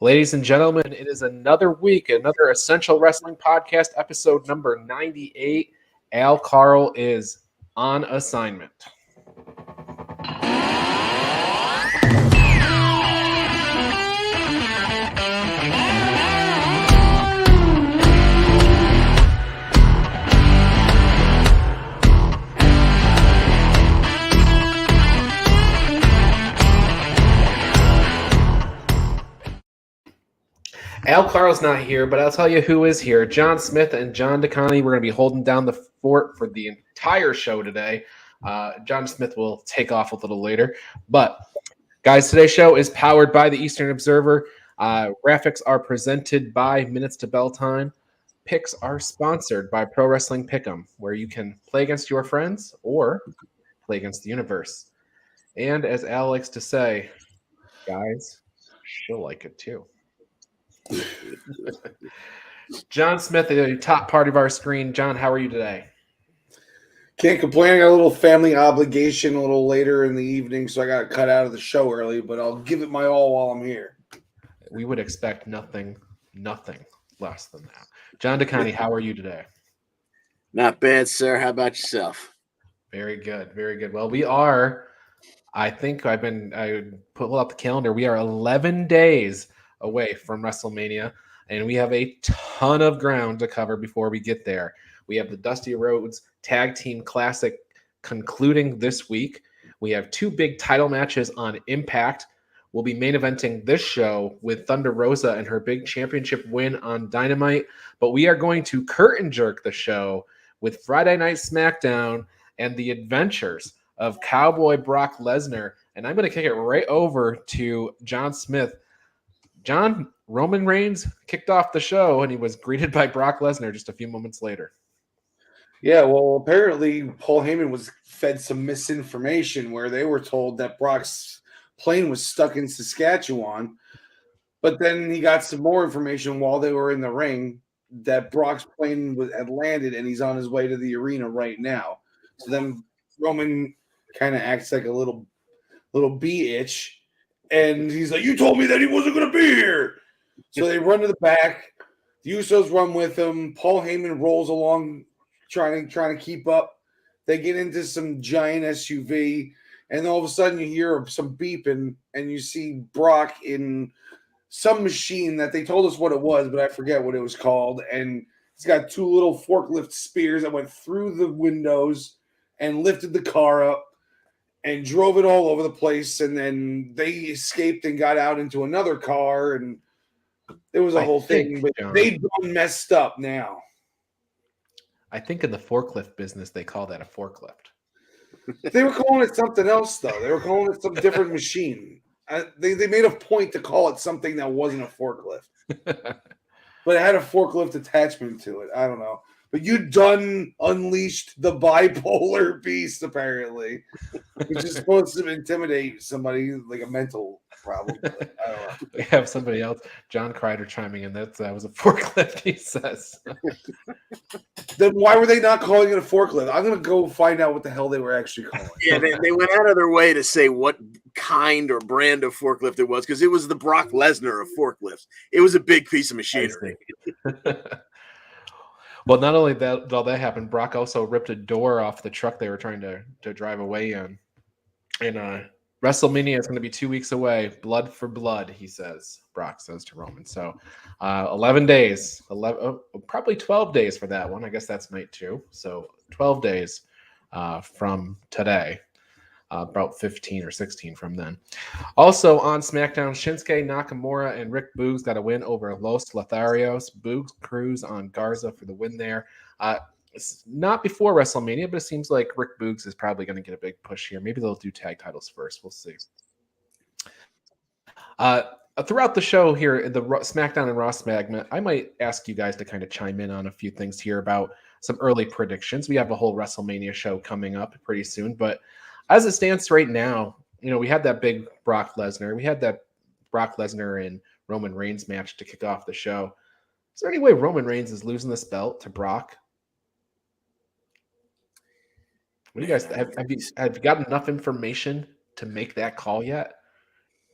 Ladies and gentlemen, it is another week, another Essential Wrestling Podcast, episode number 98. Karl is on assignment. Karl's not here, but I'll tell you who is here. John Smith and John DeConnie. We're going to be holding down the fort for the entire show today. John Smith will take off a little later. But, guys, today's show is powered by the Eastern Observer. Graphics are presented by Minutes to Bell Time. Picks are sponsored by Pro Wrestling Pick'em, where you can play against your friends or play against the universe. And as Al likes to say, guys, she'll like it too. John Smith, the top part of our screen. John, how are you today? Can't complain. I got a little family obligation a little later in the evening, so I got to cut out of the show early, but I'll give it my all while I'm here. We would expect nothing less than that. John DeConnie, how are you today? Not bad, sir. How about yourself? Very good, very good. Well, we are, I pulled up the calendar. We are 11 days away from WrestleMania, and we have a ton of ground to cover before we get there. We have the Dusty Rhodes Tag Team Classic concluding this week. We have two big title matches on Impact. We'll be main eventing this show with Thunder Rosa and her big championship win on Dynamite, but we are going to curtain jerk the show with Friday Night Smackdown and the adventures of Cowboy Brock Lesnar, and I'm going to kick it right over to John Smith. John, Roman Reigns kicked off the show, and he was greeted by Brock Lesnar just a few moments later. Yeah, well, apparently Paul Heyman was fed some misinformation where they were told that Brock's plane was stuck in Saskatchewan, but then he got some more information while they were in the ring that Brock's plane had landed, and he's on his way to the arena right now. So then Roman kind of acts like a little bitch. And he's like, you told me that he wasn't going to be here. So they run to the back. The Usos run with him. Paul Heyman rolls along trying to keep up. They get into some giant SUV. And all of a sudden you hear some beeping. And you see Brock in some machine that they told us what it was, but I forget what it was called. And he's got two little forklift spears that went through the windows and lifted the car up and drove it all over the place, and then they escaped and got out into another car, and it was a whole thing. But they've done messed up now. I think in the forklift business, they call that a forklift. They were calling it something else, though. They were calling it some different machine. They made a point to call it something that wasn't a forklift. But it had a forklift attachment to it. I don't know. But you done unleashed the bipolar beast, apparently, which is supposed to intimidate somebody like a mental problem. I don't know. We have somebody else, John Kreider, chiming in. That was a forklift, he says. Then why were they not calling it a forklift? I'm going to go find out what the hell they were actually calling it. Yeah, they went out of their way to say what kind or brand of forklift it was, because it was the Brock Lesnar of forklifts. It was a big piece of machinery. Well, not only that, all that happened, Brock also ripped a door off the truck they were trying to drive away in. And WrestleMania is going to be 2 weeks away. Blood for blood, he says. Brock says to Roman. So 11 days, probably 12 days for that one. I guess that's night 2. So 12 days from today. About 15 or 16 from then. Also on SmackDown, Shinsuke Nakamura and Rick Boogs got a win over Los Lotharios. Boogs cruise on Garza for the win there. It's not before WrestleMania, but it seems like Rick Boogs is probably going to get a big push here. Maybe they'll do tag titles first. We'll see. Throughout the show here in the SmackDown and Raw segment, I might ask you guys to kind of chime in on a few things here about some early predictions. We have a whole WrestleMania show coming up pretty soon, but as it stands right now, we had that big Brock Lesnar. We had that Brock Lesnar and Roman Reigns match to kick off the show. Is there any way Roman Reigns is losing this belt to Brock? What do you guys have you got enough information to make that call yet?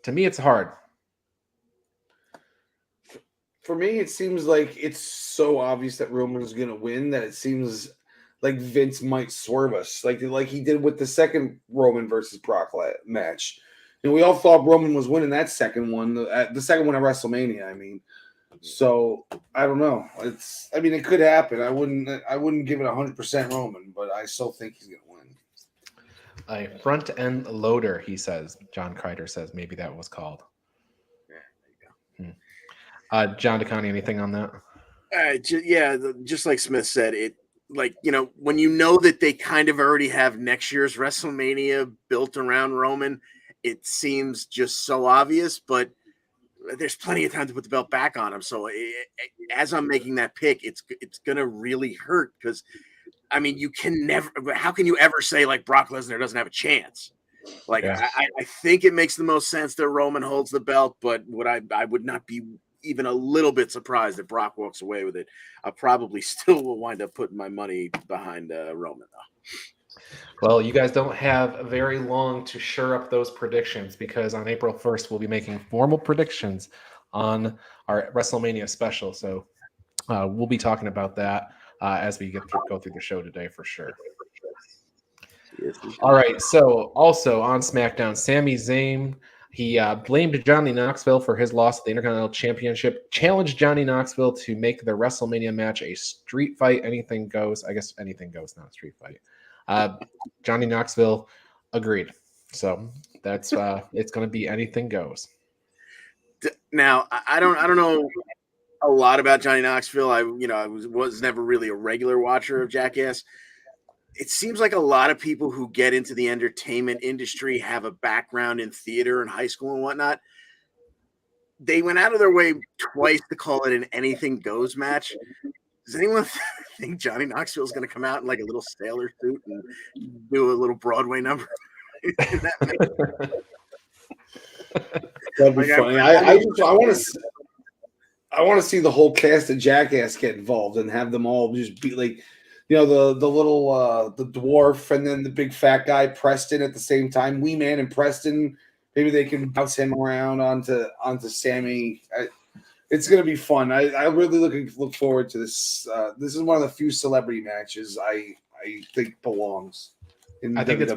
To me, it's hard. for me, it seems like it's so obvious that Roman's going to win that it seems like Vince might swerve us, like he did with the second Roman versus Brock match. We all thought Roman was winning that second one, the second one at WrestleMania. I mean, so I don't know. It could happen. I wouldn't give it 100% Roman, but I still think he's going to win. A front end loader, he says. John Kreider says maybe that was called. Yeah, there you go. John DeConnie, anything on that? Just like Smith said, when you know that they kind of already have next year's WrestleMania built around Roman, it seems just so obvious, but there's plenty of time to put the belt back on him. So as I'm making that pick, it's going to really hurt because, how can you ever say like Brock Lesnar doesn't have a chance? I think it makes the most sense that Roman holds the belt, but I would not be even a little bit surprised if Brock walks away with it. I probably still will wind up putting my money behind Roman, though. Well, you guys don't have very long to shore up those predictions because on April 1st, we'll be making formal predictions on our WrestleMania special. So we'll be talking about that as we go through the show today for sure. All right. So also on SmackDown, Sami Zayn, he blamed Johnny Knoxville for his loss at the Intercontinental Championship, challenged Johnny Knoxville to make the WrestleMania match a street fight. Anything goes. I guess anything goes, not a street fight. Johnny Knoxville agreed. So that's it's going to be anything goes. Now, I don't know a lot about Johnny Knoxville. I was never really a regular watcher of Jackass. It seems like a lot of people who get into the entertainment industry have a background in theater and high school and whatnot. They went out of their way twice to call it an anything goes match. Does anyone think Johnny Knoxville is going to come out in like a little sailor suit and do a little Broadway number? That'd be funny. I want to see the whole cast of Jackass get involved and have them all just be like, the little the dwarf and then the big fat guy Preston at the same time. Wee Man and Preston. Maybe they can bounce him around onto Sammy. It's going to be fun. I really look forward to this. This is one of the few celebrity matches I think belongs. I think it's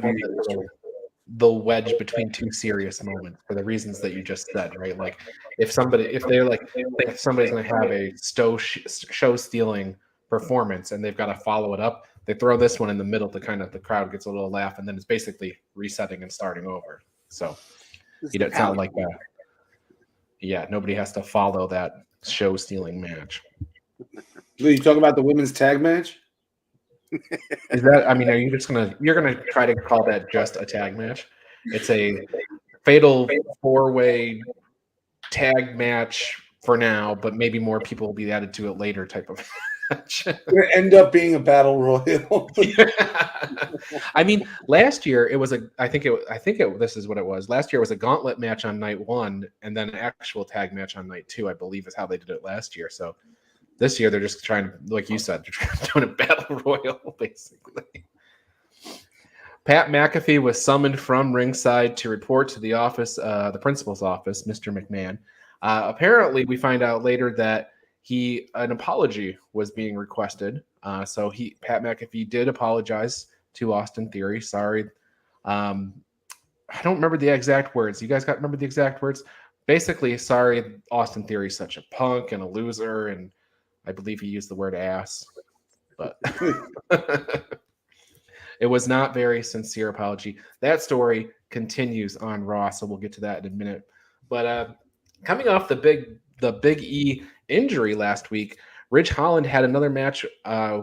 the wedge between two serious moments for the reasons that you just said, right? Like if they're like think somebody's going to have a show stealing performance and they've got to follow it up, they throw this one in the middle to kind of the crowd gets a little laugh, and then it's basically resetting and starting over. So it's not like that. Yeah, nobody has to follow that show stealing match. You talking about the women's tag match? Is that? I mean, you're gonna try to call that just a tag match? It's a fatal 4-way tag match for now, but maybe more people will be added to it later. Type of match. It's gonna end up being a battle royal. I mean, last year it was this is what it was. Last year it was a gauntlet match on night 1, and then an actual tag match on night 2. I believe is how they did it last year. So this year they're just trying to, like you said, they're doing a battle royal basically. Pat McAfee was summoned from ringside to report to the office, the principal's office, Mr. McMahon. Apparently, we find out later that an apology was being requested. So Pat McAfee did apologize to Austin Theory. Sorry. I don't remember the exact words. You guys remember the exact words? Basically, sorry, Austin Theory's such a punk and a loser, and I believe he used the word ass. But it was not very sincere apology. That story continues on Raw, so we'll get to that in a minute. But coming off the Big E injury last week, Ridge Holland had another match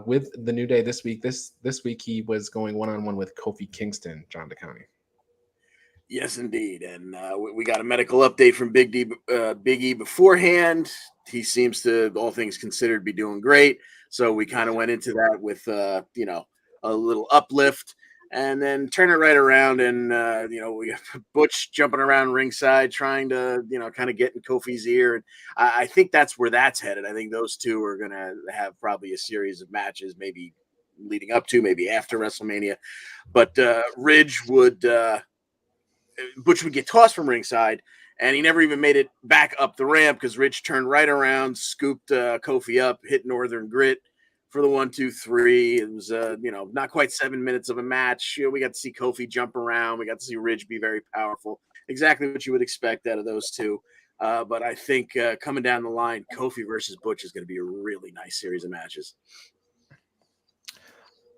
with the New Day this week. This week he was going one-on-one with Kofi Kingston, John DeConnie. Yes, indeed. And we got a medical update from Big E beforehand. He seems to, all things considered, be doing great. So we kind of went into that with, a little uplift, and then turn it right around. And, we got Butch jumping around ringside, trying to, kind of get in Kofi's ear. And I think that's where that's headed. I think those two are going to have probably a series of matches, maybe leading up to, maybe after WrestleMania. But Butch would get tossed from ringside, and he never even made it back up the ramp because Rich turned right around, scooped Kofi up, hit Northern Grit for the 1-2-3. It was, not quite 7 minutes of a match. We got to see Kofi jump around. We got to see Ridge be very powerful. Exactly what you would expect out of those two. But I think coming down the line, Kofi versus Butch is going to be a really nice series of matches.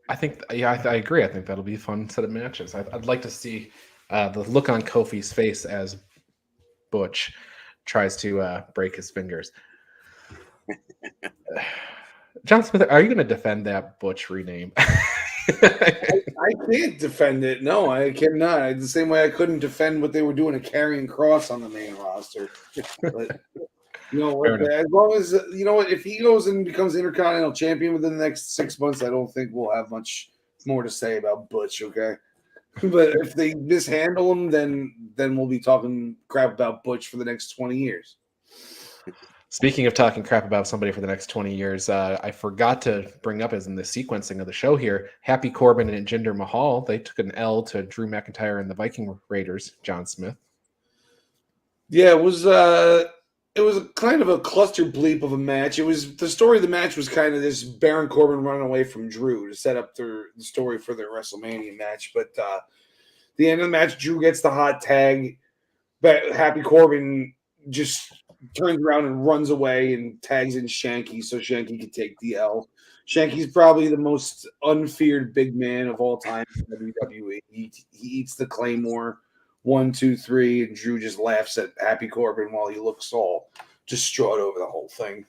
I think, I agree. I think that'll be a fun set of matches. I'd like to see the look on Kofi's face as Butch tries to break his fingers. John Smith, are you going to defend that Butch rename? I can't defend it. No, I cannot. The same way I couldn't defend what they were doing to Karrion Kross on the main roster. But, as long as, if he goes and becomes Intercontinental Champion within the next 6 months, I don't think we'll have much more to say about Butch, okay? But if they mishandle him, then we'll be talking crap about Butch for the next 20 years. Speaking of talking crap about somebody for the next 20 years, I forgot to bring up as in the sequencing of the show here, Happy Corbin and Jinder Mahal, they took an L to Drew McIntyre and the Viking Raiders, John Smith. Yeah, it was kind of a cluster bleep of a match. It was the story of the match was kind of this Baron Corbin running away from Drew to set up the story for their WrestleMania match. But the end of the match, Drew gets the hot tag, but Happy Corbin just turns around and runs away and tags in Shanky so Shanky can take the L. Shanky's probably the most unfeared big man of all time in WWE. He eats the Claymore 1, 2, 3, and Drew just laughs at Happy Corbin while he looks all distraught over the whole thing.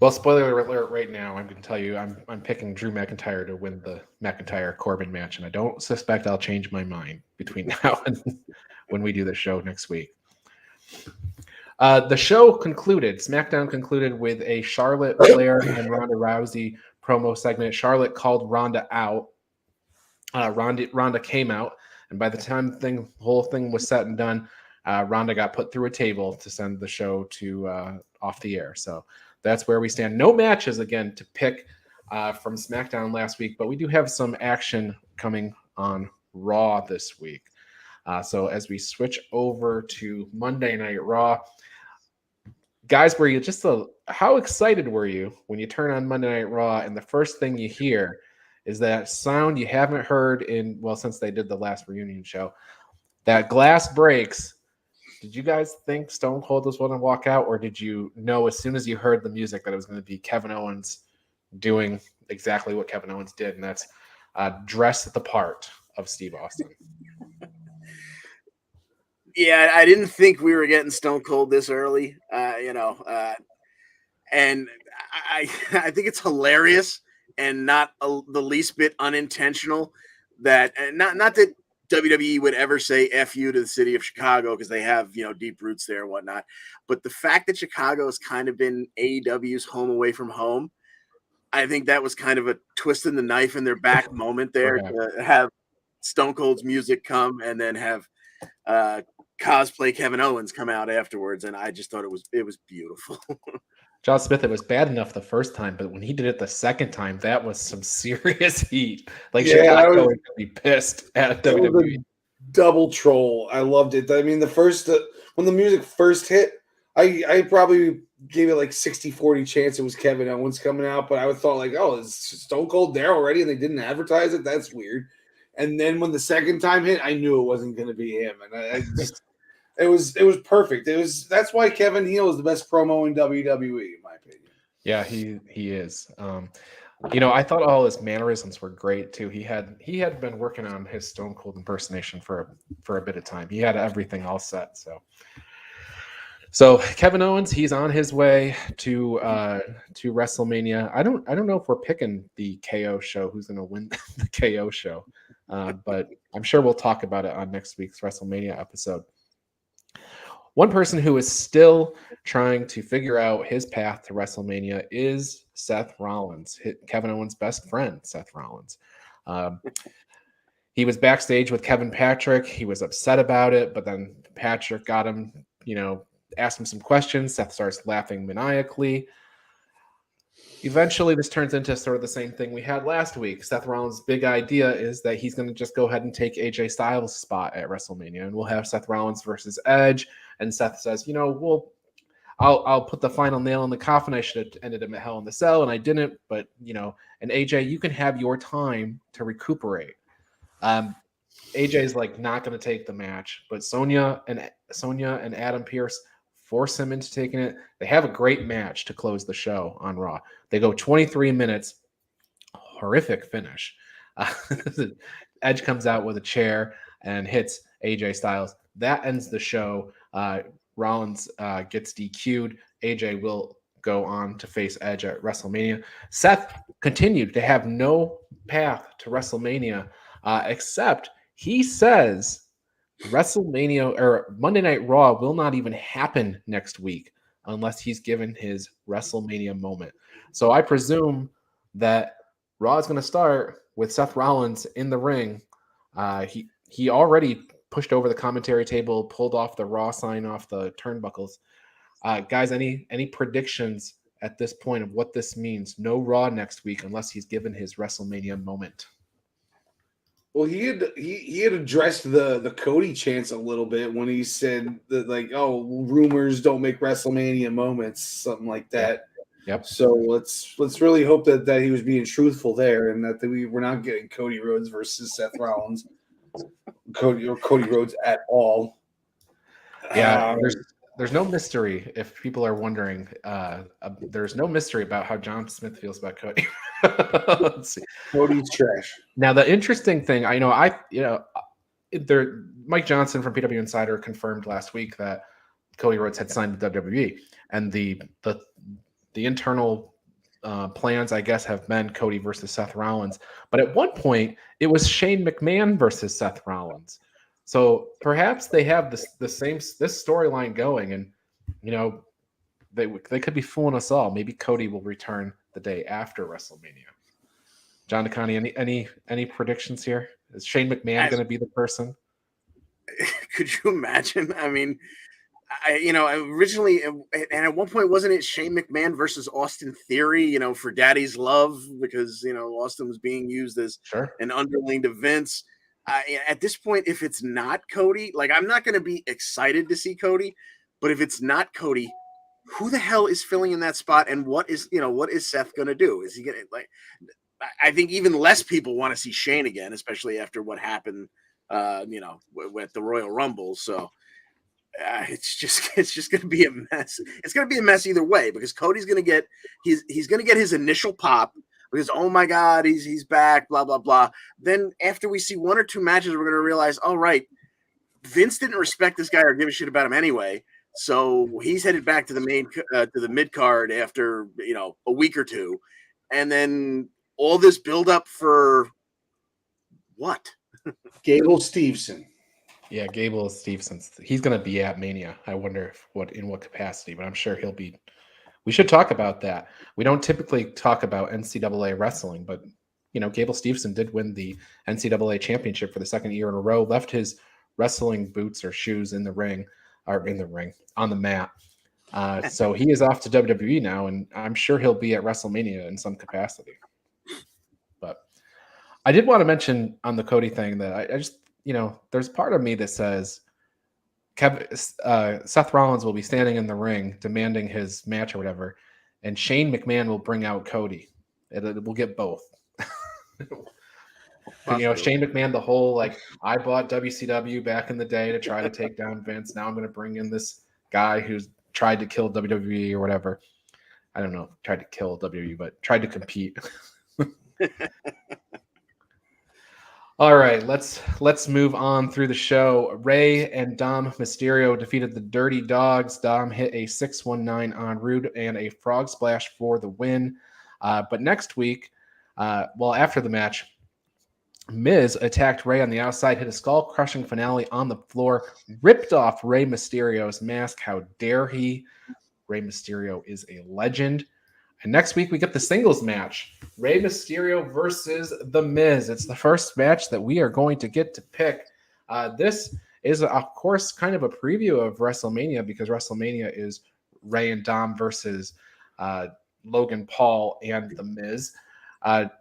Well, spoiler alert right now, I'm going to tell you I'm picking Drew McIntyre to win the McIntyre-Corbin match, and I don't suspect I'll change my mind between now and when we do the show next week. The show concluded, SmackDown concluded with a Charlotte Flair and Ronda Rousey promo segment. Charlotte called Ronda out. Ronda came out, and by the time the whole thing was said and done, Ronda got put through a table to send the show to off the air. So that's where we stand. No matches again to pick from SmackDown last week, but we do have some action coming on Raw this week. So as we switch over to Monday Night Raw, guys, were you how excited were you when you turn on Monday Night Raw and the first thing you hear is that sound you haven't heard since they did the last reunion show? That glass breaks. Did you guys think Stone Cold was going to walk out, or did you know as soon as you heard the music that it was going to be Kevin Owens doing exactly what Kevin Owens did, and that's dress the part of Steve Austin? Yeah, I didn't think we were getting Stone Cold this early, and I think it's hilarious and not the least bit unintentional that not that WWE would ever say F you to the city of Chicago because they have, deep roots there and whatnot. But the fact that Chicago has kind of been AEW's home away from home, I think that was kind of a twist in the knife in their back moment there to have Stone Cold's music come and then have cosplay Kevin Owens come out afterwards. And I just thought it was beautiful. John Smith, it was bad enough the first time, but when he did it the second time, that was some serious heat. Chicago would be pissed at WWE. Double troll. I loved it. I mean, when the music first hit, I probably gave it 60-40 chance it was Kevin Owens coming out, but I thought is Stone Cold there already and they didn't advertise it? That's weird. And then when the second time hit, I knew it wasn't going to be him, and it was perfect. That's why Kevin Heel is the best promo in WWE, in my opinion. Yeah, he is. I thought all his mannerisms were great too. He had been working on his Stone Cold impersonation for a bit of time. He had everything all set. So Kevin Owens, he's on his way to WrestleMania. I don't know if we're picking the KO show. Who's going to win the KO show? But I'm sure we'll talk about it on next week's WrestleMania episode. One person who is still trying to figure out his path to WrestleMania is Seth Rollins, Kevin Owens' best friend, Seth Rollins. He was backstage with Kevin Patrick. He was upset about it, but then Patrick got him, asked him some questions. Seth starts laughing maniacally. Eventually, this turns into sort of the same thing we had last week. Seth Rollins' big idea is that he's going to just go ahead and take AJ Styles' spot at WrestleMania, and we'll have Seth Rollins versus Edge. And Seth says, I'll put the final nail in the coffin. I should have ended him at Hell in the Cell, and I didn't. But and AJ, you can have your time to recuperate. AJ's like not going to take the match, but Sonya and Adam Pearce force him into taking it. They have a great match to close the show on Raw. They go 23 minutes, horrific finish. Edge comes out with a chair and hits AJ Styles. That ends the show. Rollins gets DQ'd. AJ will go on to face Edge at WrestleMania. Seth continued to have no path to WrestleMania, except he says WrestleMania or Monday Night Raw will not even happen next week unless he's given his WrestleMania moment. So I presume that Raw is going to start with Seth Rollins in the ring. He already pushed over the commentary table, pulled off the Raw sign off the turnbuckles. Guys, any predictions at this point of what this means? No Raw next week unless he's given his WrestleMania moment. Well, he had addressed the Cody chance a little bit when he said that, like, oh, rumors don't make WrestleMania moments, something like that. Yep. So let's really hope that he was being truthful there, and that we're not getting Cody Rhodes versus Seth Rollins, Cody Rhodes at all. Yeah, there's no mystery if people are wondering. There's no mystery about how John Smith feels about Cody. Let's see. Cody's trash. Now the interesting thing, Mike Johnson from PW Insider confirmed last week that Cody Rhodes had signed with WWE, and the internal plans, I guess, have been Cody versus Seth Rollins. But at one point, it was Shane McMahon versus Seth Rollins. So perhaps they have this storyline going, and they could be fooling us all. Maybe Cody will return the day after WrestleMania. John DeConnie, any predictions here? Is Shane McMahon going to be the person? Could you imagine? I mean, originally, and at one point, wasn't it Shane McMahon versus Austin Theory, for Daddy's Love, because, Austin was being used as an underling to Vince. At this point, if it's not Cody, like, I'm not going to be excited to see Cody, but if it's not Cody, who the hell is filling in that spot, and what is Seth going to do? Is he going to, like, I think even less people want to see Shane again, especially after what happened, with the Royal Rumble. So it's just going to be a mess. It's going to be a mess either way, because Cody's going to get he's going to get his initial pop because, oh my God, he's back, blah, blah, blah. Then after we see one or two matches, we're going to realize, all right, Vince didn't respect this guy or give a shit about him anyway. So he's headed back to the mid card after, a week or two. And then all this buildup for what? Gable Steveson. Yeah, Gable Steveson. He's going to be at Mania. I wonder in what capacity, but I'm sure he'll be. We should talk about that. We don't typically talk about NCAA wrestling, but Gable Steveson did win the NCAA championship for the second year in a row. Left his wrestling boots or shoes on the mat. So he is off to WWE now, and I'm sure he'll be at WrestleMania in some capacity. But I did want to mention on the Cody thing that I just, there's part of me that says Seth Rollins will be standing in the ring demanding his match or whatever, and Shane McMahon will bring out Cody. We'll get both. Shane McMahon, the whole, like, I bought WCW back in the day to try to take down Vince. Now I'm going to bring in this guy who's tried to kill WWE or whatever. I don't know, tried to kill WWE, but tried to compete. All right, let's move on through the show. Rey and Dom Mysterio defeated the Dirty Dogs. Dom hit a 619 on Rude and a frog splash for the win. But next week, after the match, Miz attacked Rey on the outside, hit a skull-crushing finale on the floor, ripped off Rey Mysterio's mask. How dare he? Rey Mysterio is a legend. And next week, we get the singles match. Rey Mysterio versus The Miz. It's the first match that we are going to get to pick. This is, of course, kind of a preview of WrestleMania, because WrestleMania is Rey and Dom versus Logan Paul and The Miz.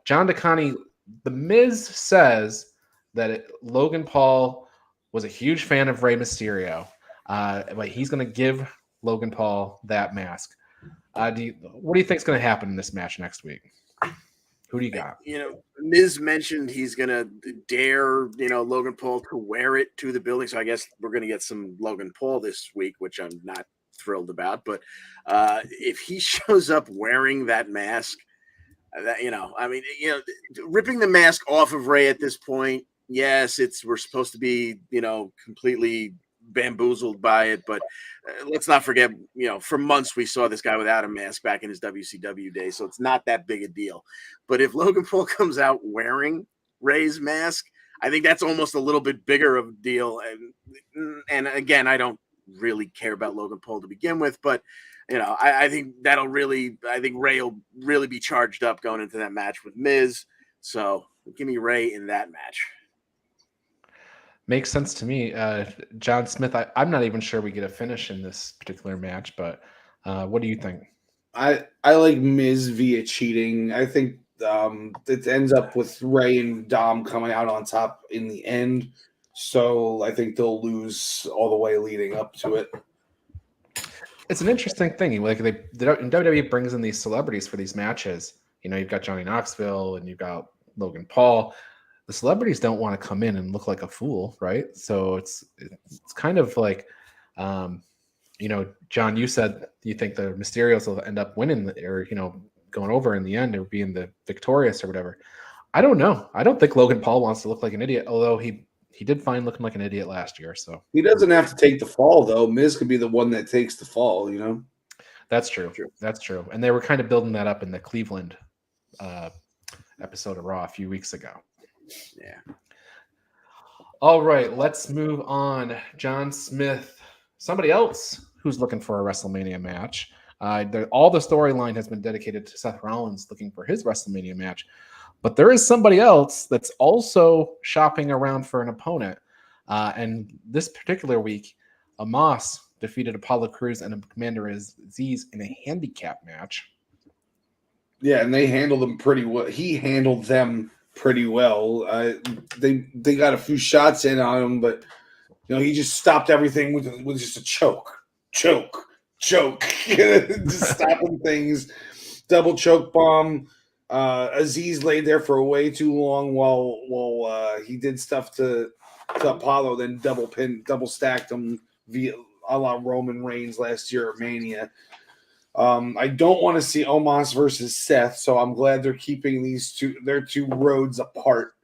John DeConnie, The Miz says that Logan Paul was a huge fan of Rey Mysterio, but he's going to give Logan Paul that mask. What do you think is going to happen in this match next week? Who do you got? Miz mentioned he's going to dare, Logan Paul to wear it to the building. So I guess we're going to get some Logan Paul this week, which I'm not thrilled about. But if he shows up wearing that mask, ripping the mask off of Rey at this point, yes, we're supposed to be, completely bamboozled by it, but let's not forget, for months we saw this guy without a mask back in his WCW days, so it's not that big a deal. But if Logan Paul comes out wearing Rey's mask, I think that's almost a little bit bigger of a deal. And again, I don't really care about Logan Paul to begin with, but I think Rey will really be charged up going into that match with Miz. So give me Rey in that match. Makes sense to me. John Smith, I'm not even sure we get a finish in this particular match, but what do you think? I like Miz via cheating. I think it ends up with Rey and Dom coming out on top in the end. So I think they'll lose all the way leading up to it. It's an interesting thing. Like WWE brings in these celebrities for these matches. You've got Johnny Knoxville and you've got Logan Paul. The celebrities don't want to come in and look like a fool, right? So it's kind of like, John, you said you think the Mysterios will end up winning or, going over in the end or being the victorious or whatever. I don't know. I don't think Logan Paul wants to look like an idiot, although he did fine looking like an idiot last year. So he doesn't have to take the fall, though. Miz could be the one that takes the fall, That's true. That's true. And they were kind of building that up in the Cleveland episode of Raw a few weeks ago. Yeah. All right, let's move on. John Smith, somebody else who's looking for a WrestleMania match. All the storyline has been dedicated to Seth Rollins looking for his WrestleMania match, but there is somebody else that's also shopping around for an opponent. And this particular week, Amos defeated Apollo Crews and Commander Aziz in a handicap match. Yeah, and they handled them pretty well. He handled them pretty well. They got a few shots in on him, but he just stopped everything with just a choke, just stopping things. Double choke bomb. Aziz laid there for way too long while he did stuff to Apollo, then double stacked him via a la Roman Reigns last year at Mania. I don't want to see Omos versus Seth, so I'm glad they're keeping their two roads apart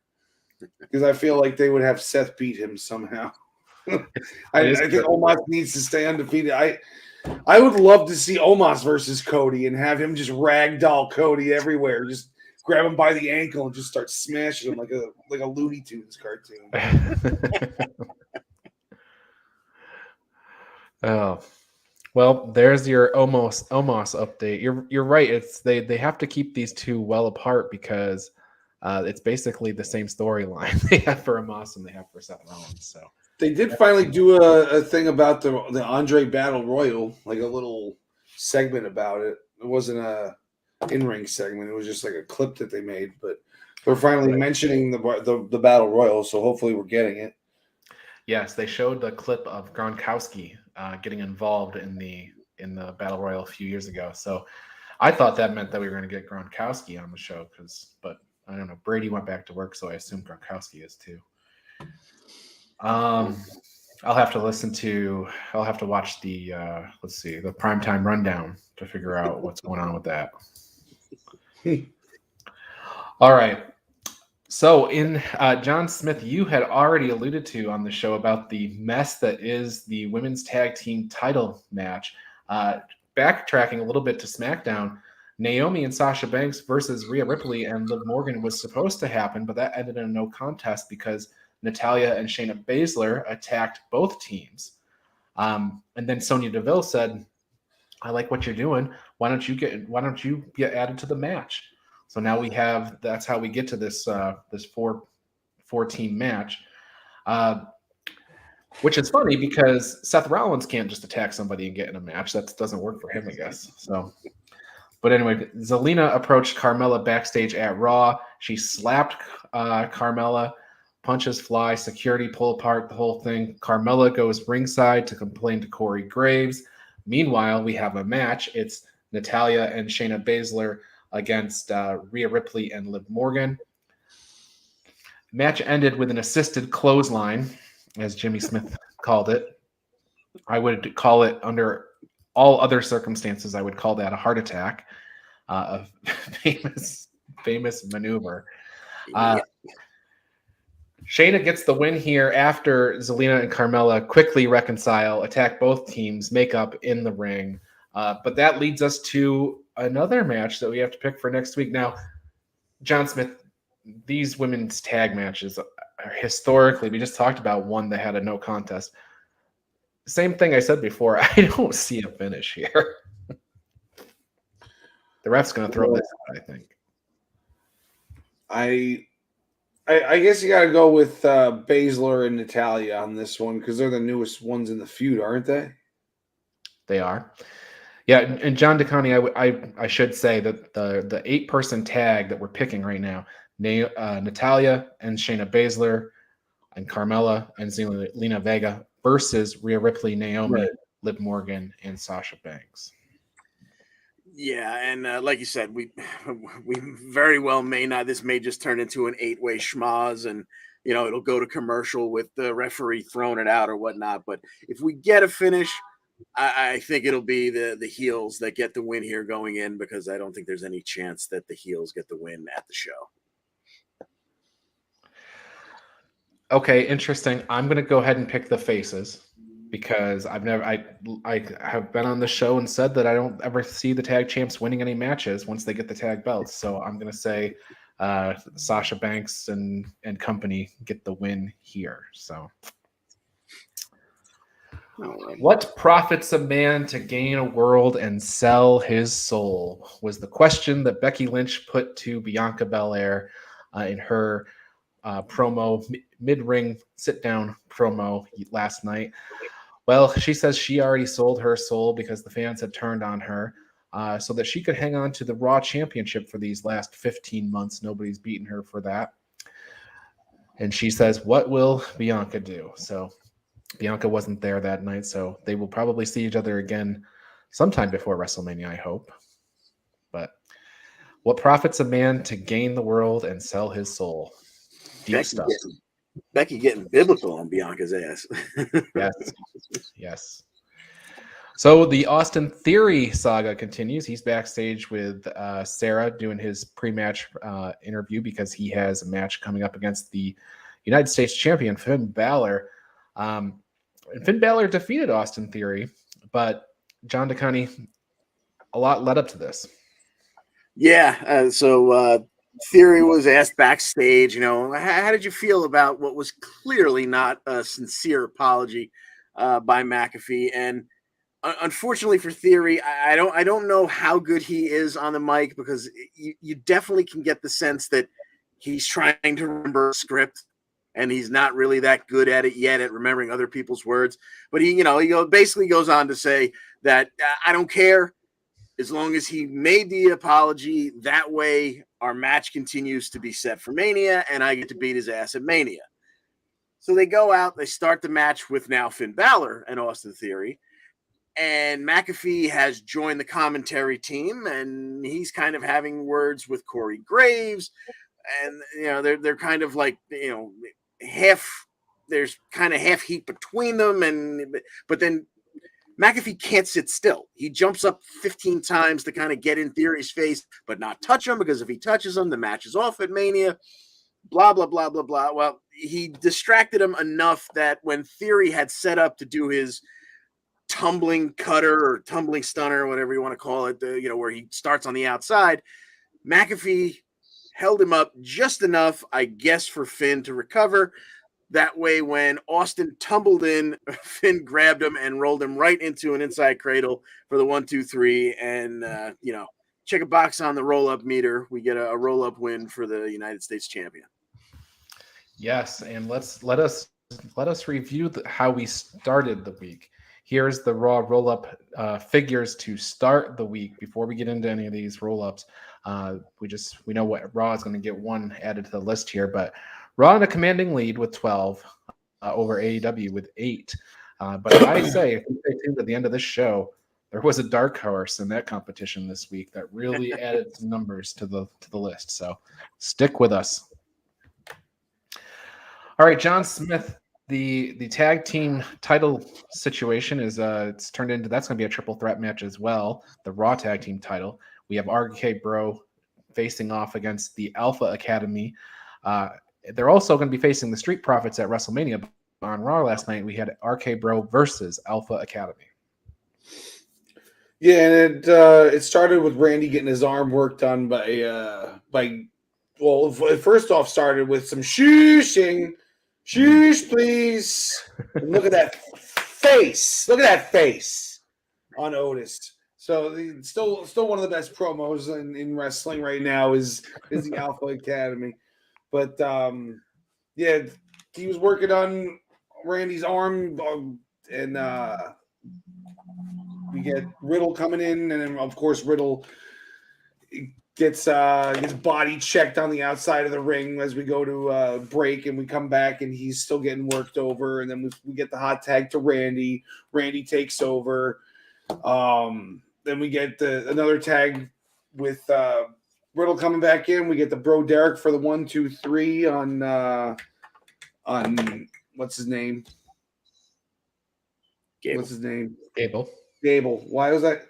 because I feel like they would have Seth beat him somehow. I think Omos needs to stay undefeated. I would love to see Omos versus Cody and have him just ragdoll Cody everywhere, just grab him by the ankle and just start smashing him like a Looney Tunes cartoon. Oh. Well, there's your Omos update. You're right. It's they have to keep these two well apart because it's basically the same storyline they have for Omos and they have for Seth Rollins. So they did finally do a thing about the Andre Battle Royal, like a little segment about it. It wasn't a in-ring segment. It was just like a clip that they made. But they're finally mentioning the Battle Royal, so hopefully we're getting it. Yes, they showed the clip of Gronkowski getting involved in the Battle Royal a few years ago. So I thought that meant that we were going to get Gronkowski on the show but I don't know. Brady went back to work, so I assume Gronkowski is too. I'll have to watch the the primetime rundown to figure out what's going on with that. All right. So in John Smith, you had already alluded to on the show about the mess that is the women's tag team title match. Backtracking a little bit to SmackDown, Naomi and Sasha Banks versus Rhea Ripley and Liv Morgan was supposed to happen, but that ended in a no contest because Natalya and Shayna Baszler attacked both teams. And then Sonya Deville said, "I like what you're doing. Why don't you get added to the match?" So now that's how we get to this four team match, which is funny because Seth Rollins can't just attack somebody and get in a match. That doesn't work for him, I guess. So But anyway, Zelina approached Carmella backstage at Raw. She slapped Carmella, punches fly, security pull apart, the whole thing. Carmella goes ringside to complain to Corey Graves. Meanwhile, we have a match. It's Natalya and Shayna Baszler against Rhea Ripley and Liv Morgan. Match ended with an assisted clothesline, as Jimmy Smith called it. I would call it, under all other circumstances, I would call that a heart attack. A famous maneuver. Shayna gets the win here after Zelina and Carmella quickly reconcile, attack both teams, make up in the ring. But that leads us to another match that we have to pick for next week. Now, John Smith, these women's tag matches are historically, we just talked about one that had a no contest. Same thing I said before. I don't see a finish here. The ref's going to throw this out, I think. I guess you got to go with Baszler and Natalya on this one because they're the newest ones in the feud, aren't they? They are. Yeah, and John DeConnie, I should say that the 8-person tag that we're picking right now, Natalya and Shayna Baszler and Carmella and Zelina Vega versus Rhea Ripley, Naomi, right, Liv Morgan, and Sasha Banks. Yeah, and like you said, we very well may not. This may just turn into an 8-way schmoz, and it'll go to commercial with the referee throwing it out or whatnot. But if we get a finish, I think it'll be the heels that get the win here going in, because I don't think there's any chance that the heels get the win at the show. Okay, interesting. I'm going to go ahead and pick the faces, because I have been on the show and said that I don't ever see the tag champs winning any matches once they get the tag belts. So I'm going to say Sasha Banks and company get the win here. So, what profits a man to gain a world and sell his soul was the question that Becky Lynch put to Bianca Belair in her promo, mid-ring sit-down promo last night. Well, she says she already sold her soul because the fans had turned on her, so that she could hang on to the Raw Championship for these last 15 months. Nobody's beaten her for that. And she says, what will Bianca do? So Bianca wasn't there that night, so they will probably see each other again sometime before WrestleMania, I hope. But what profits a man to gain the world and sell his soul? Deep stuff. Becky getting biblical on Bianca's ass. Yes. So the Austin Theory saga continues. He's backstage with Sarah doing his pre-match interview because he has a match coming up against the United States champion, Finn Balor. And Finn Balor defeated Austin Theory, but John DeConnie, a lot led up to this. Yeah, so Theory was asked backstage, how did you feel about what was clearly not a sincere apology by McAfee? And unfortunately for Theory, I don't know how good he is on the mic, because you definitely can get the sense that he's trying to remember a script, and he's not really that good at it yet, at remembering other people's words. But he basically goes on to say that I don't care. As long as he made the apology, that way our match continues to be set for Mania, and I get to beat his ass at Mania. So they go out, they start the match with now Finn Balor and Austin Theory, and McAfee has joined the commentary team, and he's kind of having words with Corey Graves, and they're kind of like half. There's kind of half heat between them, but then McAfee can't sit still. He jumps up 15 times to kind of get in Theory's face, but not touch him, because if he touches him, the match is off at Mania. Blah, blah, blah, blah, blah. Well, he distracted him enough that when Theory had set up to do his tumbling cutter or tumbling stunner, whatever you want to call it, where he starts on the outside, McAfee held him up just enough, I guess, for Finn to recover. That way, when Austin tumbled in, Finn grabbed him and rolled him right into an inside cradle for the 1, 2, 3. And, check a box on the roll-up meter. We get a roll-up win for the United States champion. Yes, and let us review how we started the week. here's the Raw roll-up figures to start the week. Before we get into any of these roll-ups, we know what Raw is going to get one added to the list here, but Raw in a commanding lead with 12 over AEW with 8. But I say, if you stay tuned at the end of this show, there was a dark horse in that competition this week that really added some numbers to the list. So stick with us. All right, John Smith, the tag team title situation is it's turned into that's going to be a triple threat match as well. The Raw tag team title. We have RK Bro facing off against the Alpha Academy. They're also going to be facing the Street Profits at WrestleMania. On Raw last night, we had RK Bro versus Alpha Academy. Yeah, and it started with Randy getting his arm worked on well, first off, started with some shooshing. Shoosh, please. And look at that face. Look at that face on Otis. So still one of the best promos in wrestling right now is the Alpha Academy. But yeah, he was working on Randy's arm, and we get Riddle coming in, and then of course Riddle gets body checked on the outside of the ring as we go to break, and we come back and he's still getting worked over, and then we get the hot tag to Randy. Randy takes over. Then we get another tag with Riddle coming back in. We get the Bro Derek for the 1, 2, 3 on what's his name? Gable. What's his name? Gable. Why was that?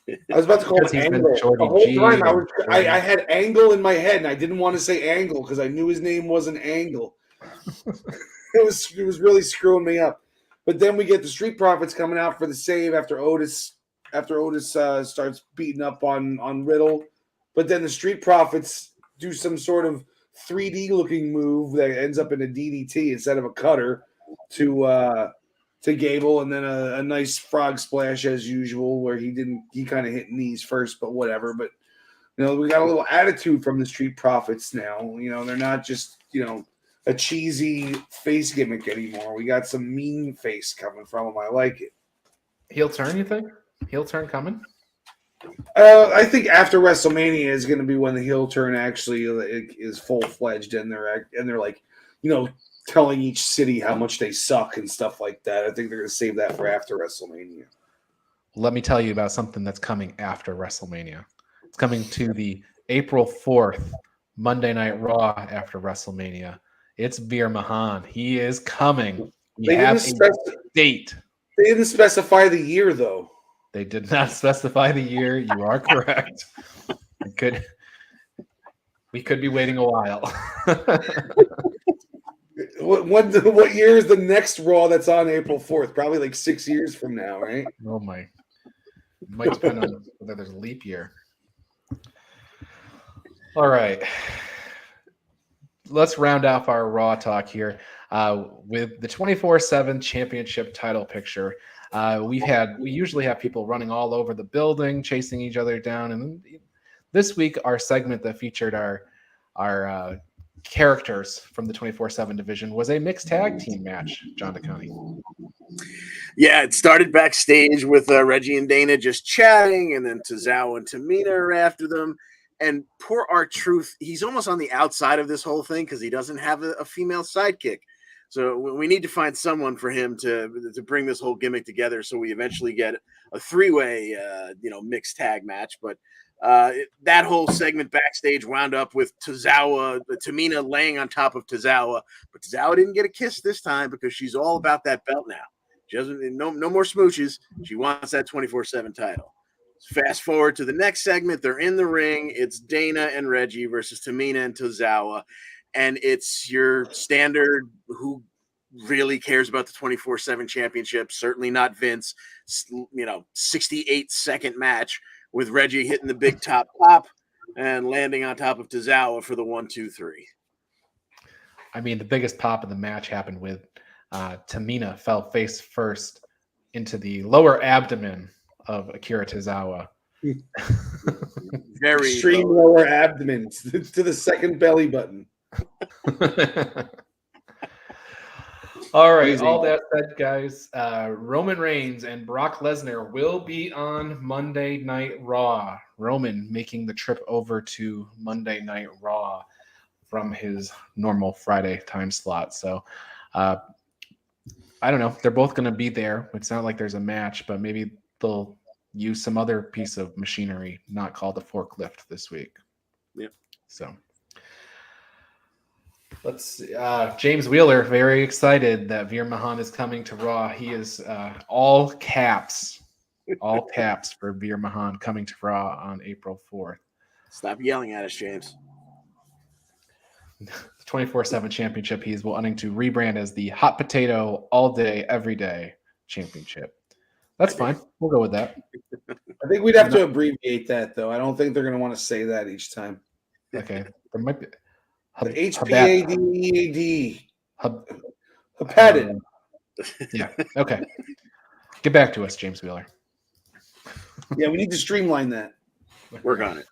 I was about to call him Angle. The whole time I had Angle in my head, and I didn't want to say Angle because I knew his name wasn't Angle. It was really screwing me up. But then we get the Street Profits coming out for the save after Otis starts beating up on Riddle. But then the Street Profits do some sort of 3D looking move that ends up in a DDT instead of a cutter to Gable, and then a nice frog splash as usual, where he kind of hit knees first, but whatever. But we got a little attitude from the Street Profits now. They're not just a cheesy face gimmick anymore. We got some mean face coming from them. I like it. Heel turn, you think? Heel turn coming? I think after WrestleMania is going to be when the heel turn actually is full fledged, and they're like, telling each city how much they suck and stuff like that. I think they're going to save that for after WrestleMania. Let me tell you about something that's coming after WrestleMania. It's coming to the April 4th Monday Night Raw after WrestleMania. It's Veer Mahan. He is coming. We have a date. They didn't specify the year, though. They did not specify the year. You are correct. We could be waiting a while. What year is the next Raw that's on April 4th? Probably like 6 years from now, right? Oh my! It might depend on whether there's a leap year. All right, let's round off our Raw talk here with the 24/7 championship title picture. We usually have people running all over the building, chasing each other down, and this week our segment that featured our characters from the 24/7 division was a mixed tag team match. John DeConnie. Yeah, it started backstage with Reggie and Dana just chatting, and then Tozawa and Tamina are after them. And poor R-Truth, he's almost on the outside of this whole thing because he doesn't have a female sidekick. So we need to find someone for him to bring this whole gimmick together. So we eventually get a 3-way, mixed tag match. But that whole segment backstage wound up with Tamina laying on top of Tozawa, but Tozawa didn't get a kiss this time because she's all about that belt now. She doesn't no more smooches. She wants that 24/7 title. Fast forward to the next segment. They're in the ring. It's Dana and Reggie versus Tamina and Tozawa, and it's your standard who really cares about the 24/7 championship. Certainly not Vince. 68-second match with Reggie hitting the big top pop and landing on top of Tozawa for the 1, 2, 3. I mean, the biggest pop of the match happened with Tamina fell face first into the lower abdomen of Akira Tozawa. Very extreme lower abdomen to the second belly button. All right. Easy. All that said, guys, Roman Reigns and Brock Lesnar will be on Monday Night Raw. Roman making the trip over to Monday Night Raw from his normal Friday time slot. So, I don't know. They're both going to be there. It's not like there's a match, but maybe they'll use some other piece of machinery not called a forklift this week. Yep. So. Let's see. James Wheeler, very excited that Veer Mahan is coming to Raw. He is all caps for Veer Mahan coming to Raw on April 4th. Stop yelling at us, James. The 24/7 championship he is wanting to rebrand as the Hot Potato All Day, Every Day Championship. That's fine. We'll go with that. I think we'd have to abbreviate that, though. I don't think they're going to want to say that each time. Okay. There might be. The HPADEAD. Hepatic. Yeah. Okay. Get back to us, James Wheeler. Yeah, we need to streamline that. Work on it.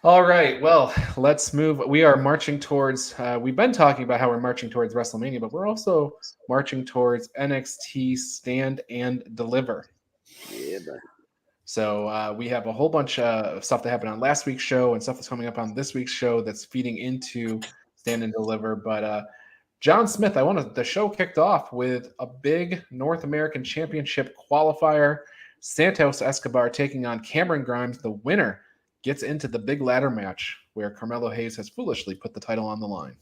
All right. Well, let's move. We are marching towards, we've been talking about how we're marching towards WrestleMania, but we're also marching towards NXT Stand and Deliver. Yeah, bro. So we have a whole bunch of stuff that happened on last week's show and stuff that's coming up on this week's show that's feeding into Stand and Deliver. But John Smith, the show kicked off with a big North American Championship qualifier. Santos Escobar taking on Cameron Grimes. The winner gets into the big ladder match where Carmelo Hayes has foolishly put the title on the line.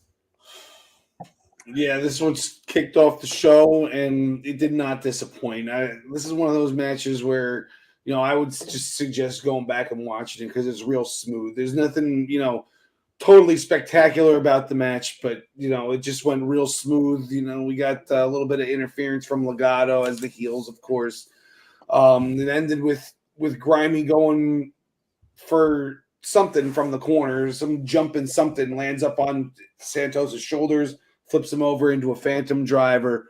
Yeah, this one's kicked off the show, and it did not disappoint. This is one of those matches where, I would just suggest going back and watching it because it's real smooth. There's nothing, totally spectacular about the match, but, it just went real smooth. We got a little bit of interference from Legado as the heels, of course. It ended with Grimy going for something from the corner, some jumping something, lands up on Santos' shoulders, flips him over into a phantom driver.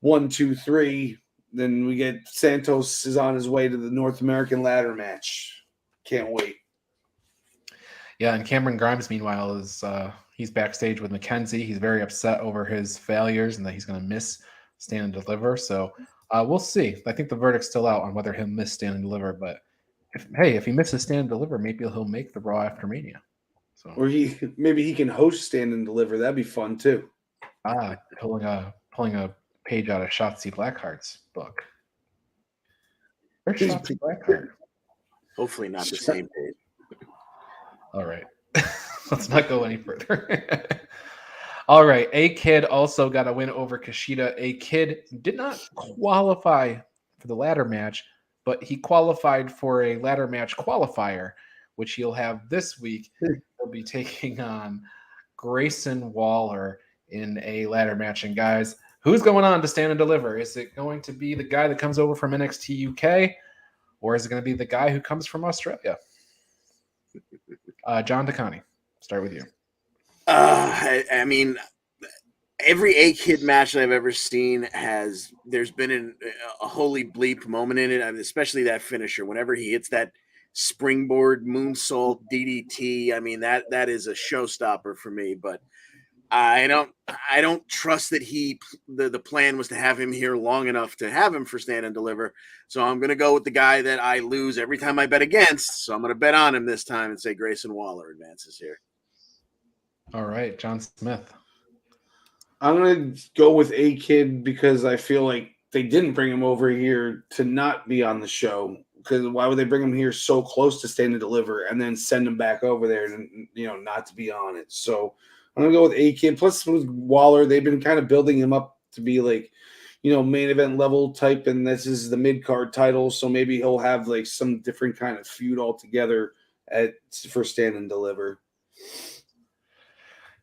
1, 2, 3. Then we get Santos is on his way to the North American ladder match. Can't wait. Yeah, and Cameron Grimes, meanwhile, is he's backstage with Mackenzie. He's very upset over his failures and that he's going to miss Stand and Deliver. So we'll see. I think the verdict's still out on whether he'll miss Stand and Deliver. But if he misses Stand and Deliver, maybe he'll make the Raw after Mania. So, or maybe he can host Stand and Deliver. That'd be fun too. Pulling a page out of Shotzi Blackheart's book. Where's Shotzi Blackheart? Hopefully not the same page. All right. Let's not go any further. All right. A-Kid also got a win over Kushida. A-Kid did not qualify for the ladder match, but he qualified for a ladder match qualifier, which he'll have this week. He'll be taking on Grayson Waller in a ladder match. And guys, who's going on to Stand and Deliver? Is it going to be the guy that comes over from NXT UK, or is it going to be the guy who comes from Australia? John DeConnie, start with you. I mean, every A-Kid match that I've ever seen there's been a holy bleep moment in it, especially that finisher. Whenever he hits that springboard moonsault DDT, I mean, that is a showstopper for me. But I don't trust that the plan was to have him here long enough to have him for Stand and Deliver. So I'm going to go with the guy that I lose every time I bet against. So I'm going to bet on him this time and say Grayson Waller advances here. All right, John Smith. I'm going to go with A-Kid because I feel like they didn't bring him over here to not be on the show. Because why would they bring him here so close to Stand and Deliver and then send him back over there and not to be on it? So I'm going to go with A-Kid. Plus with Waller, they've been kind of building him up to be like, main event level type, and this is the mid-card title, so maybe he'll have like some different kind of feud altogether for Stand and Deliver.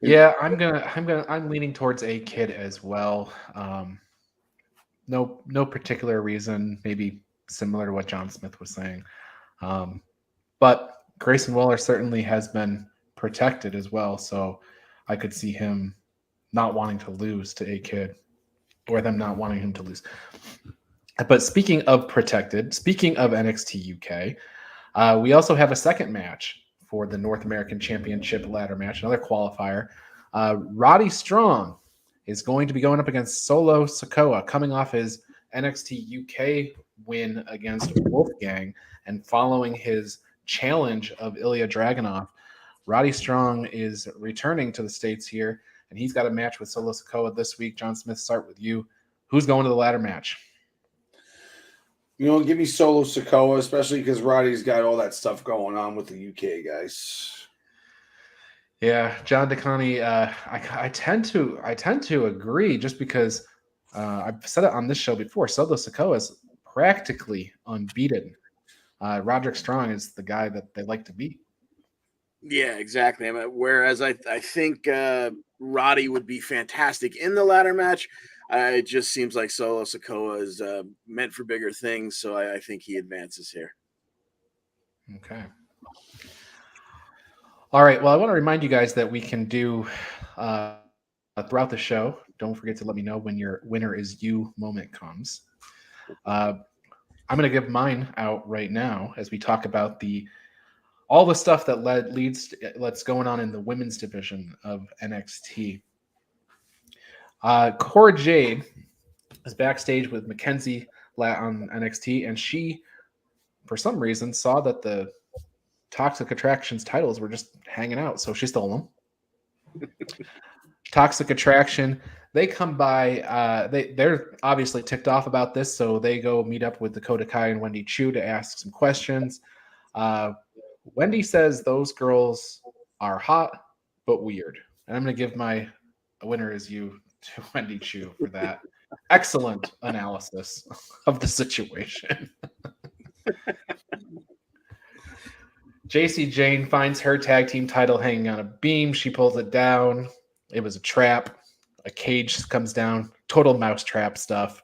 Yeah, I'm leaning towards A-Kid as well. No particular reason, maybe similar to what John Smith was saying. But Grayson Waller certainly has been protected as well, so I could see him not wanting to lose to A-Kid, or them not wanting him to lose. But speaking of protected, speaking of NXT UK, we also have a second match for the North American Championship ladder match, another qualifier. Roddy Strong is going to be going up against Solo Sikoa, coming off his NXT UK win against Wolfgang and following his challenge of Ilya Dragunov. Roddy Strong is returning to the States here, and he's got a match with Solo Sikoa this week. John Smith, start with you. Who's going to the ladder match? Give me Solo Sikoa, especially because Roddy's got all that stuff going on with the UK guys. Yeah, John DeConnie, I tend to agree just because I've said it on this show before. Solo Sikoa is practically unbeaten. Roderick Strong is the guy that they like to beat. Yeah, exactly. Whereas I think Roddy would be fantastic in the ladder match. It just seems like Solo Sikoa is meant for bigger things, so I think he advances here. Okay. All right. Well, I want to remind you guys that we can do throughout the show. Don't forget to let me know when your winner is you moment comes. I'm going to give mine out right now as we talk about all the stuff that leads to what's going on in the women's division of NXT. Cora Jade is backstage with Mackenzie on NXT, and she, for some reason, saw that the Toxic Attraction's titles were just hanging out, so she stole them. Toxic Attraction, they come by. They're obviously ticked off about this, so they go meet up with Dakota Kai and Wendy Chu to ask some questions. Wendy says those girls are hot but weird, and I'm going to give my winner is you to Wendy Chu for that excellent analysis of the situation. JC Jane finds her tag team title hanging on a beam. She pulls it down. It was a trap. A cage comes down. Total mousetrap stuff.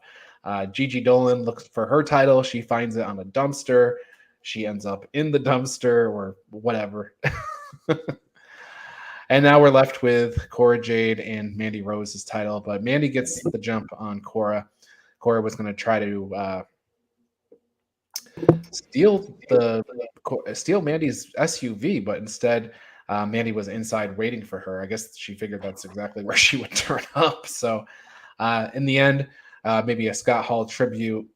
Gigi Dolan looks for her title. She finds it on a dumpster. She ends up in the dumpster or whatever. And now we're left with Cora Jade and Mandy Rose's title. But Mandy gets the jump on Cora. Cora was going to try to steal Mandy's SUV, but instead Mandy was inside waiting for her. I guess she figured that's exactly where she would turn up. So in the end, maybe a Scott Hall tribute.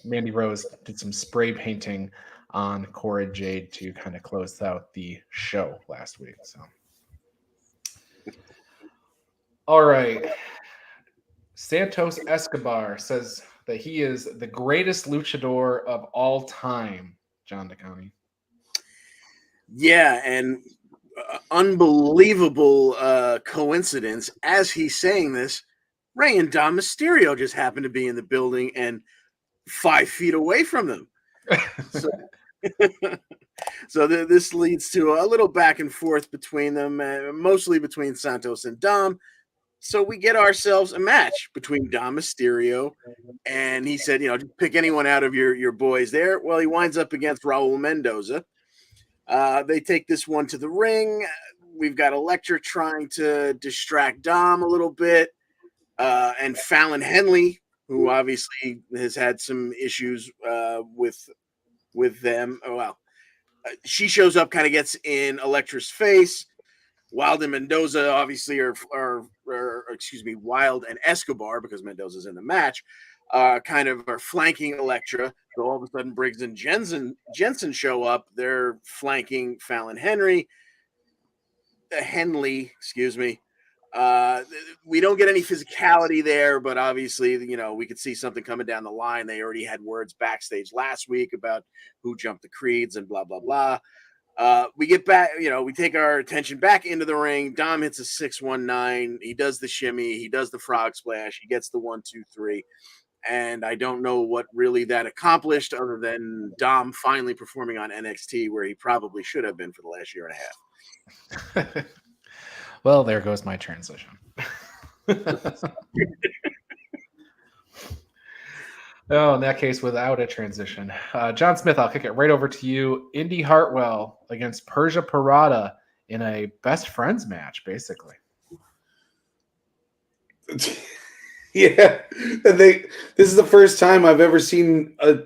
Mandy Rose did some spray painting on Cora Jade to kind of close out the show last week. So, all right. Santos Escobar says that he is the greatest luchador of all time, John DeConnie. Yeah, and unbelievable coincidence. As he's saying this, Rey and Dom Mysterio just happened to be in the building and 5 feet away from them. So this leads to a little back and forth between them, mostly between Santos and Dom. So we get ourselves a match between Dom Mysterio, and he said, just pick anyone out of your boys there. Well, he winds up against Raul Mendoza. They take this one to the ring. We've got Elektra trying to distract Dom a little bit, and Fallon Henley, who obviously has had some issues with them. She shows up, kind of gets in Elektra's face. Wild and Mendoza obviously Wild and Escobar, because Mendoza's in the match, kind of are flanking Elektra. So all of a sudden Briggs and Jensen show up. They're flanking Fallon Henley. We don't get any physicality there, but obviously, we could see something coming down the line. They already had words backstage last week about who jumped the creeds and blah, blah, blah. We get back, we take our attention back into the ring. Dom hits a 619. He does the shimmy. He does the frog splash. He gets the 1, 2, 3. And I don't know what really that accomplished other than Dom finally performing on NXT, where he probably should have been for the last year and a half. Well, there goes my transition. Oh, in that case, without a transition. John Smith, I'll kick it right over to you. Indy Hartwell against Persia Parada in a best friends match, basically. Yeah. This is the first time I've ever seen a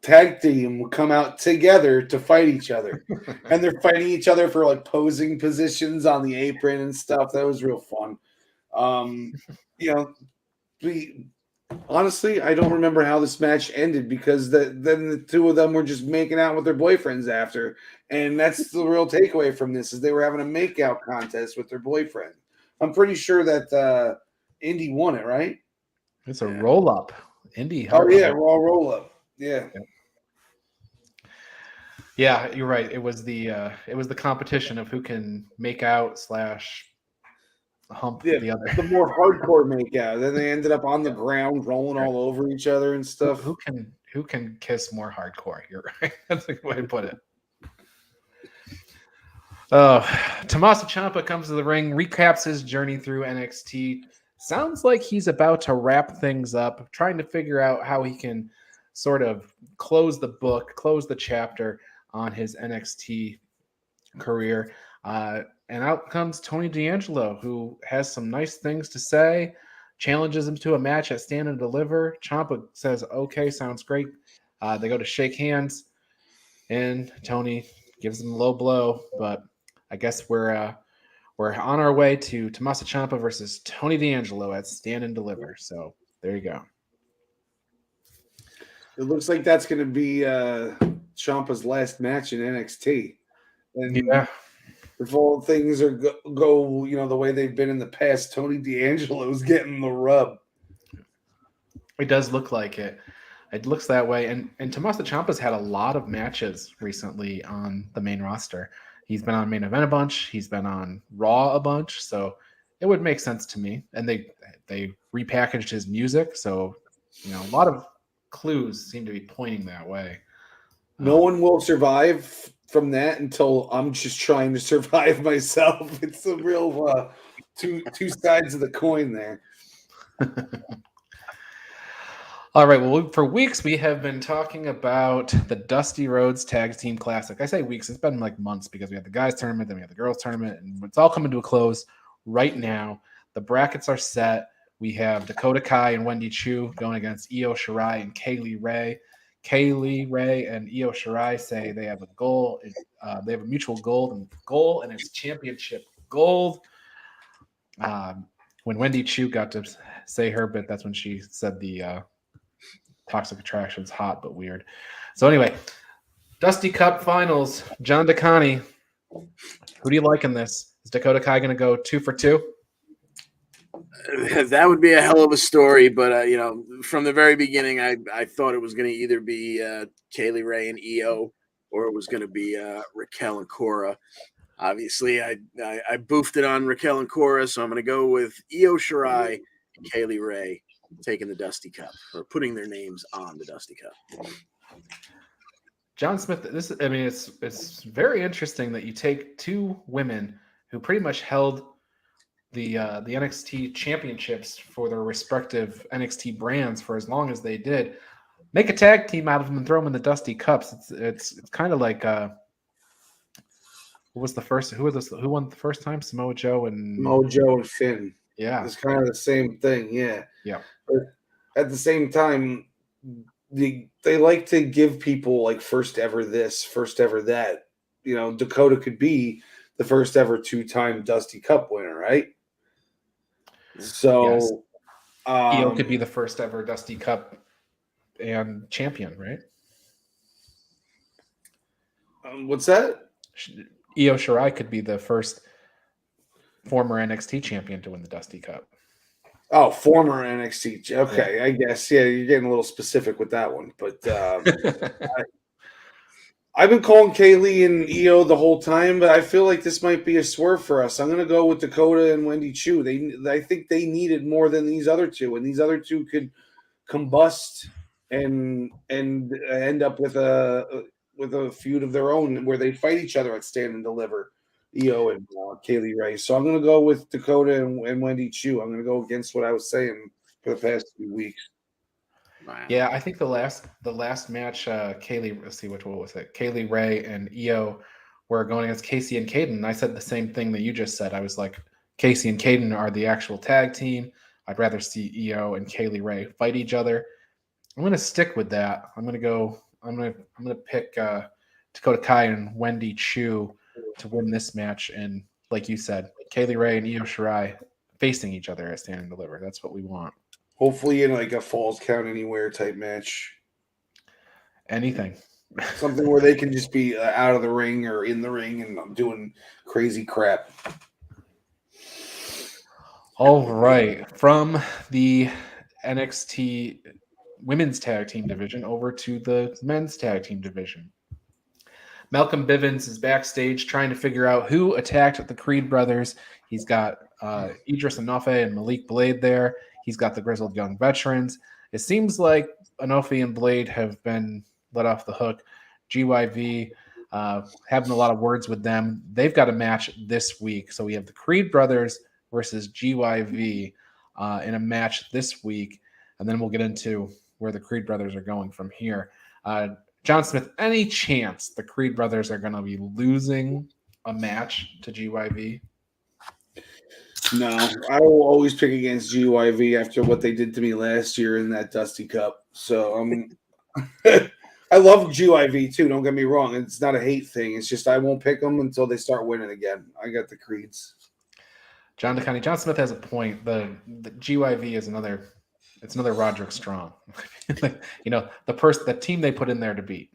tag team would come out together to fight each other. And they're fighting each other for like posing positions on the apron and stuff. That was real fun. You know, honestly, I don't remember how this match ended because then the two of them were just making out with their boyfriends after. And that's the real takeaway from this is they were having a makeout contest with their boyfriend. I'm pretty sure that Indy won it, right? It's a roll-up. Indy. Oh, yeah, Raw roll-up. Yeah. Yeah, you're right. It was the competition of who can make out / hump the other. The more hardcore makeout. Then they ended up on the ground rolling all over each other and stuff. Who can kiss more hardcore? You're right. That's a good way to put it. Tommaso Ciampa comes to the ring, recaps his journey through NXT. Sounds like he's about to wrap things up, trying to figure out how he can sort of close the chapter on his NXT career. And out comes Tony D'Angelo, who has some nice things to say, challenges him to a match at Stand and Deliver. Ciampa says, okay, sounds great. They go to shake hands, and Tony gives him a low blow. But I guess we're on our way to Tommaso Ciampa versus Tony D'Angelo at Stand and Deliver. So there you go. It looks like that's going to be Ciampa's last match in NXT. And yeah. If all things are go the way they've been in the past, Tony D'Angelo's getting the rub. It does look like it. It looks that way. And Tommaso Ciampa's had a lot of matches recently on the main roster. He's been on Main Event a bunch. He's been on Raw a bunch. So it would make sense to me. And they repackaged his music. So, a lot of clues seem to be pointing that way. No one will survive from that until I'm just trying to survive myself. It's a real two sides of the coin there. All right. Well, for weeks we have been talking about the Dusty Rhodes Tag Team Classic. I say weeks; it's been like months because we had the guys tournament, then we had the girls tournament, and it's all coming to a close right now. The brackets are set. We have Dakota Kai and Wendy Chu going against Io Shirai and Kaylee Ray. Kaylee Ray and Io Shirai say they have a goal. They have a mutual goal, and it's championship gold. When Wendy Chu got to say her bit, that's when she said the Toxic Attraction's hot but weird. So anyway, Dusty Cup Finals. John DeConnie, who do you like in this? Is Dakota Kai going to go 2 for 2? That would be a hell of a story, but from the very beginning, I thought it was going to either be Kaylee Ray and Io, or it was going to be Raquel and Cora. Obviously, I boofed it on Raquel and Cora, so I'm going to go with Io Shirai and Kaylee Ray taking the Dusty Cup, or putting their names on the Dusty Cup. John Smith, it's very interesting that you take two women who pretty much held the NXT championships for their respective NXT brands for as long as they did, make a tag team out of them and throw them in the Dusty Cups. It's kind of like what was the first? Who won the first time? Samoa Joe and Finn. Yeah, it's kind of the same thing. Yeah. But at the same time, they like to give people like first ever this, first ever that. Dakota could be the first ever 2-time Dusty Cup winner, right? So, yes. Io could be the first ever Dusty Cup and champion, right? What's that? Io Shirai could be the first former NXT champion to win the Dusty Cup. Oh, former NXT. Okay, yeah. I guess. Yeah, you're getting a little specific with that one. But I've been calling Kaylee and Io the whole time, but I feel like this might be a swerve for us. I'm going to go with Dakota and Wendy Chu. I think they needed more than these other two, and these other two could combust and end up with a feud of their own where they fight each other at Stand and Deliver. Io and Kaylee Ray. So I'm going to go with Dakota and Wendy Chu. I'm going to go against what I was saying for the past few weeks. Wow. Yeah, I think the last match, Kaylee. Let's see, what was it? Kaylee Ray and Io were going against Casey and Caden. And I said the same thing that you just said. I was like, Casey and Caden are the actual tag team. I'd rather see Io and Kaylee Ray fight each other. I'm going to stick with that. I'm going to go gonna pick Dakota Kai and Wendy Chu to win this match, and like you said, Kaylee Ray and Io Shirai facing each other at Stand and Deliver. That's what we want. Hopefully in like a Falls Count Anywhere type match. Anything. Something where they can just be out of the ring or in the ring and doing crazy crap. All right. From the NXT women's tag team division over to the men's tag team division. Malcolm Bivens is backstage trying to figure out who attacked the Creed brothers. He's got Idris Enofe and Malik Blade there. He's got the Grizzled Young Veterans. It seems like Enofe and Blade have been let off the hook. GYV having a lot of words with them. They've got a match this week. So we have the Creed brothers versus GYV in a match this week. And then we'll get into where the Creed brothers are going from here. John Smith, any chance the Creed brothers are going to be losing a match to GYV? No, I will always pick against GYV after what they did to me last year in that Dusty Cup. So I love GYV too. Don't get me wrong. It's not a hate thing. It's just I won't pick them until they start winning again. I got the Creeds. John DeConnie, John Smith has a point. The GYV is another Roderick Strong. The team they put in there to beat.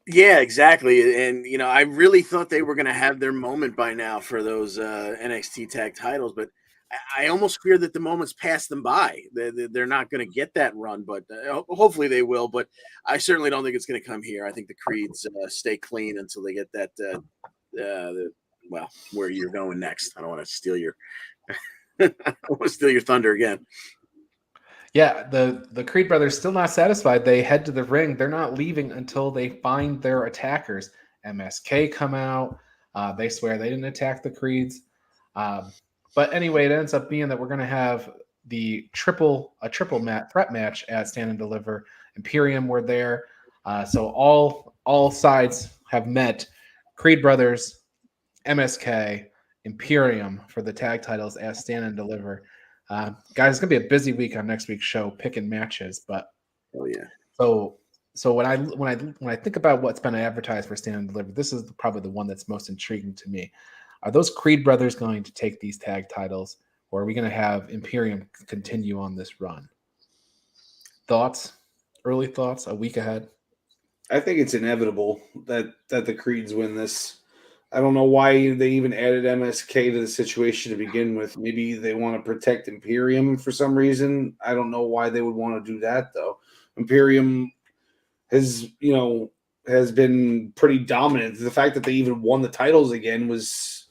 Yeah, exactly. And, I really thought they were going to have their moment by now for those NXT tag titles, but I almost fear that the moment's passed them by. They're not going to get that run, but hopefully they will. But I certainly don't think it's going to come here. I think the Creeds stay clean until they get that, where you're going next. I don't want to steal your thunder again. Yeah, the Creed brothers still not satisfied. They head to the ring. They're not leaving until they find their attackers. MSK come out. They swear they didn't attack the Creeds. But anyway, it ends up being that we're going to have a triple threat match at Stand and Deliver. Imperium were there. So all sides have met. Creed brothers, MSK, Imperium for the tag titles at Stand and Deliver. Guys, it's gonna be a busy week on next week's show picking matches, but so when I think about what's been advertised for Stand and Deliver, this is probably the one that's most intriguing to me. Are those Creed brothers going to take these tag titles, or are we going to have Imperium continue on this run? Early thoughts, a week ahead? I think it's inevitable that the Creeds win this. I don't know why they even added MSK to the situation to begin with. Maybe they want to protect Imperium for some reason. I don't know why they would want to do that, though. Imperium has been pretty dominant. The fact that they even won the titles again was,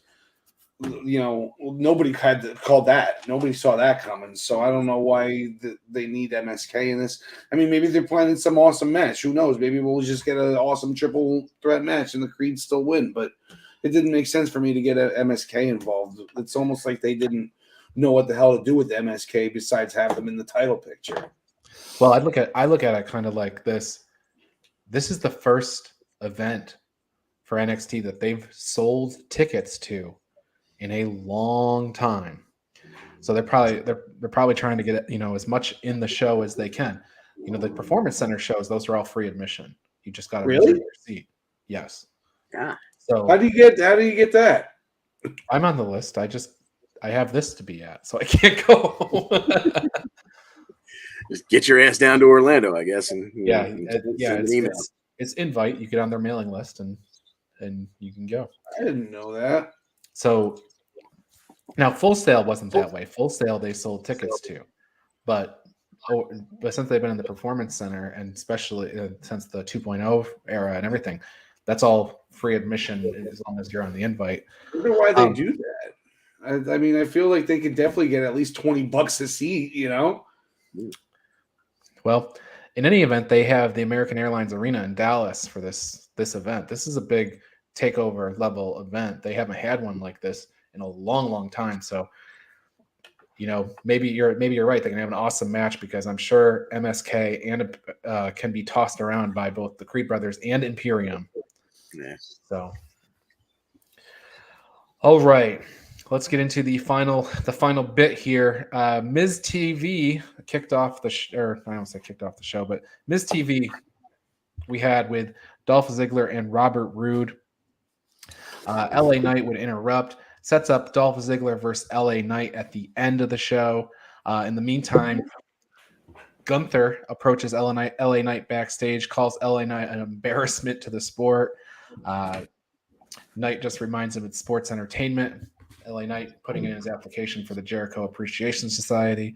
nobody had called that. Nobody saw that coming. So I don't know why they need MSK in this. I mean, maybe they're planning some awesome match. Who knows? Maybe we'll just get an awesome triple threat match and the Creeds still win. But it didn't make sense for me to get a MSK involved. It's almost like they didn't know what the hell to do with MSK besides have them in the title picture. Well, I look at it kind of like this. This is the first event for NXT that they've sold tickets to in a long time. So they're probably trying to get as much in the show as they can. The Performance Center shows, those are all free admission. You just got to reserve your seat. Yes. Yeah. So how do you get that? I'm on the list. I have this to be at, so I can't go. Just get your ass down to Orlando, I guess. And it's invite. You get on their mailing list and you can go. I didn't know that. So now Full Sail wasn't that way. Full Sail they sold tickets to, but since they've been in the Performance Center and especially since the 2.0 era and everything, that's all free admission as long as you're on the invite. I wonder why they do that. I mean, I feel like they could definitely get at least $20 a seat, Well, in any event, they have the American Airlines Arena in Dallas for this event. This is a big takeover level event. They haven't had one like this in a long, long time. So, maybe you're right. They're gonna have an awesome match because I'm sure MSK and can be tossed around by both the Creed brothers and Imperium. Yeah. So, all right, let's get into the final bit here. Ms. TV kicked off the I don't say kicked off the show, but Ms. TV we had with Dolph Ziggler and Robert Roode. LA Knight would interrupt, sets up Dolph Ziggler versus LA Knight at the end of the show. In the meantime, Gunther approaches LA Knight backstage, calls LA Knight an embarrassment to the sport. Knight just reminds him it's sports entertainment. LA Knight putting in his application for the Jericho Appreciation Society.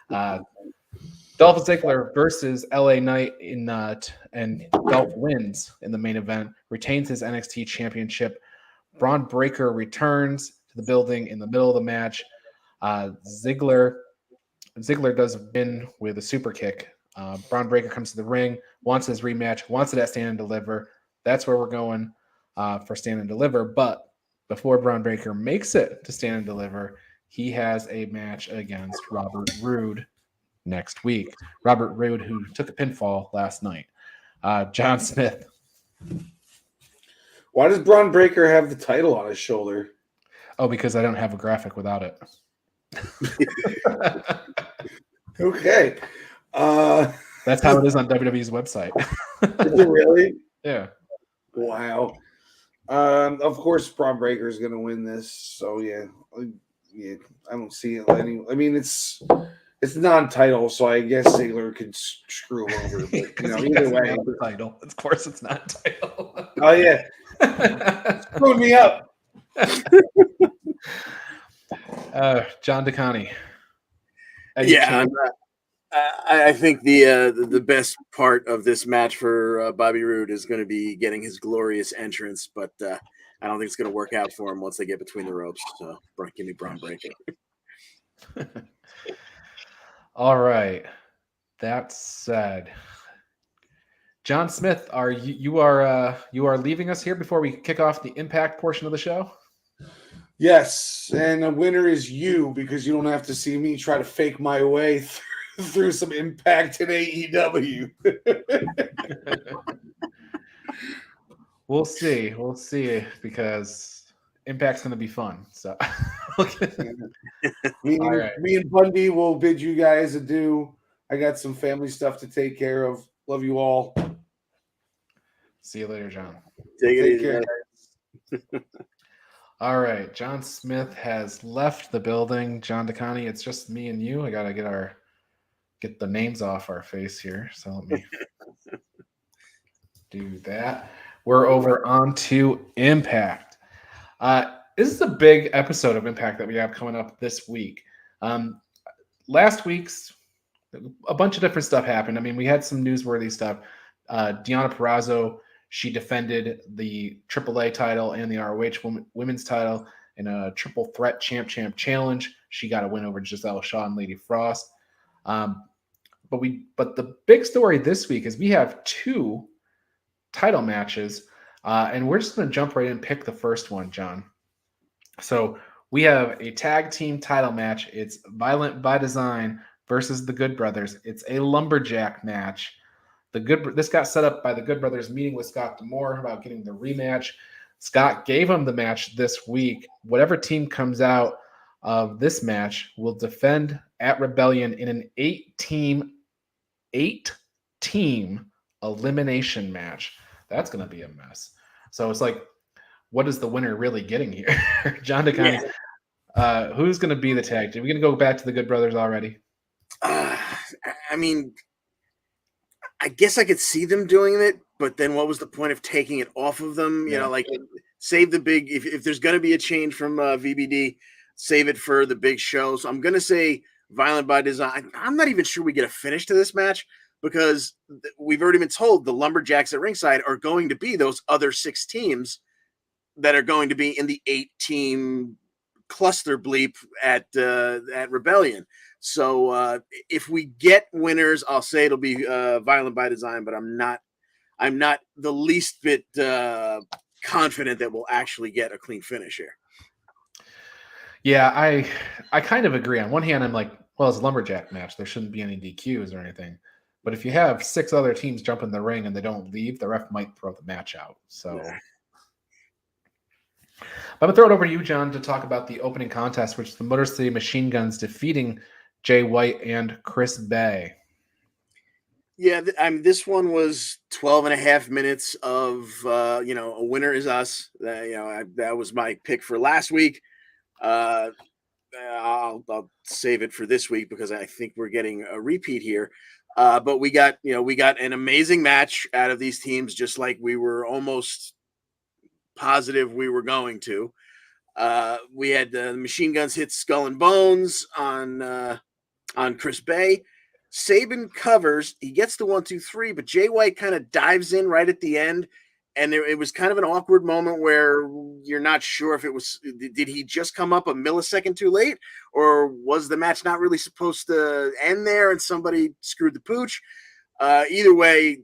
Dolph Ziggler versus LA Knight and Dolph wins in the main event, retains his NXT championship. Braun Breaker returns to the building in the middle of the match. Ziggler does win with a super kick. Braun Breaker comes to the ring, wants his rematch, wants it at Stand and Deliver. That's where we're going for Stand and Deliver. But before Braun Breaker makes it to Stand and Deliver, he has a match against Robert Roode next week. Robert Roode, who took a pinfall last night. John Smith. Why does Braun Breaker have the title on his shoulder? Oh, because I don't have a graphic without it. Okay. That's how it is on WWE's website. Is it really? Yeah. Wow. Of course, Braun Breaker is going to win this. So yeah, I don't see it. I mean, it's non-title, so I guess Ziggler could screw him over. But either way, the title. Of course, it's not title. Oh yeah, screwed me up. John DeConnie. Yeah, I think the best part of this match for Bobby Roode is going to be getting his glorious entrance, but I don't think it's going to work out for him once they get between the ropes. So give me Braun Breaker. All right. That said, John Smith, you are leaving us here before we kick off the Impact portion of the show? Yes, and the winner is you because you don't have to see me try to fake my way through some Impact in AEW. We'll see because Impact's going to be fun. So me and Bundy will bid you guys adieu. I got some family stuff to take care of. Love you all. See you later, John. Take care. All right, John Smith has left the building. John DeConnie, it's just me and you. I gotta get the names off our face here. So let me do that. We're over on to Impact. This is a big episode of Impact that we have coming up this week. Last week's a bunch of different stuff happened. I mean, we had some newsworthy stuff. Deonna Purrazzo, she defended the AAA title and the ROH women's title in a triple threat champ challenge. She got a win over Giselle Shaw and Lady Frost. But the big story this week is we have two title matches, and we're just going to jump right in and pick the first one, John. So we have a tag team title match. It's Violent by Design versus the Good Brothers. It's a lumberjack match. This got set up by the Good Brothers meeting with Scott D'Amore about getting the rematch. Scott gave him the match this week. Whatever team comes out of this match will defend at Rebellion in an 8-team elimination match. That's going to be a mess. So it's like, what is the winner really getting here? John DeConnie, who's going to be the tag team? Are we going to go back to the Good Brothers already? I mean, I guess I could see them doing it, but then what was the point of taking it off of them? You know, like save the big, if there's going to be a change from VBD, save it for the big show. So I'm going to say Violent by Design. I'm not even sure we get a finish to this match because we've already been told the Lumberjacks at ringside are going to be those other 6 teams that are going to be in the 8-team cluster bleep at Rebellion. So if we get winners, I'll say it'll be Violent by Design, but I'm not the least bit confident that we'll actually get a clean finish here. Yeah, I kind of agree. On one hand, I'm like, well, it's a lumberjack match. There shouldn't be any DQs or anything. But if you have 6 other teams jump in the ring and they don't leave, the ref might throw the match out. So I'm going to throw it over to you, John, to talk about the opening contest, which is the Motor City Machine Guns defeating Jay White and Chris Bay. Yeah, this one was 12 and a half minutes of, a winner is us. That was my pick for last week. Uh, I'll save it for this week because I think we're getting a repeat here. But we got an amazing match out of these teams, just like we were almost positive we were going to. We had the machine guns hit Skull and Bones on Chris Bay. Sabin covers. He gets the 1-2-3, but Jay White kind of dives in right at the end. And it was kind of an awkward moment where you're not sure if did he just come up a millisecond too late, or was the match not really supposed to end there and somebody screwed the pooch? Either way,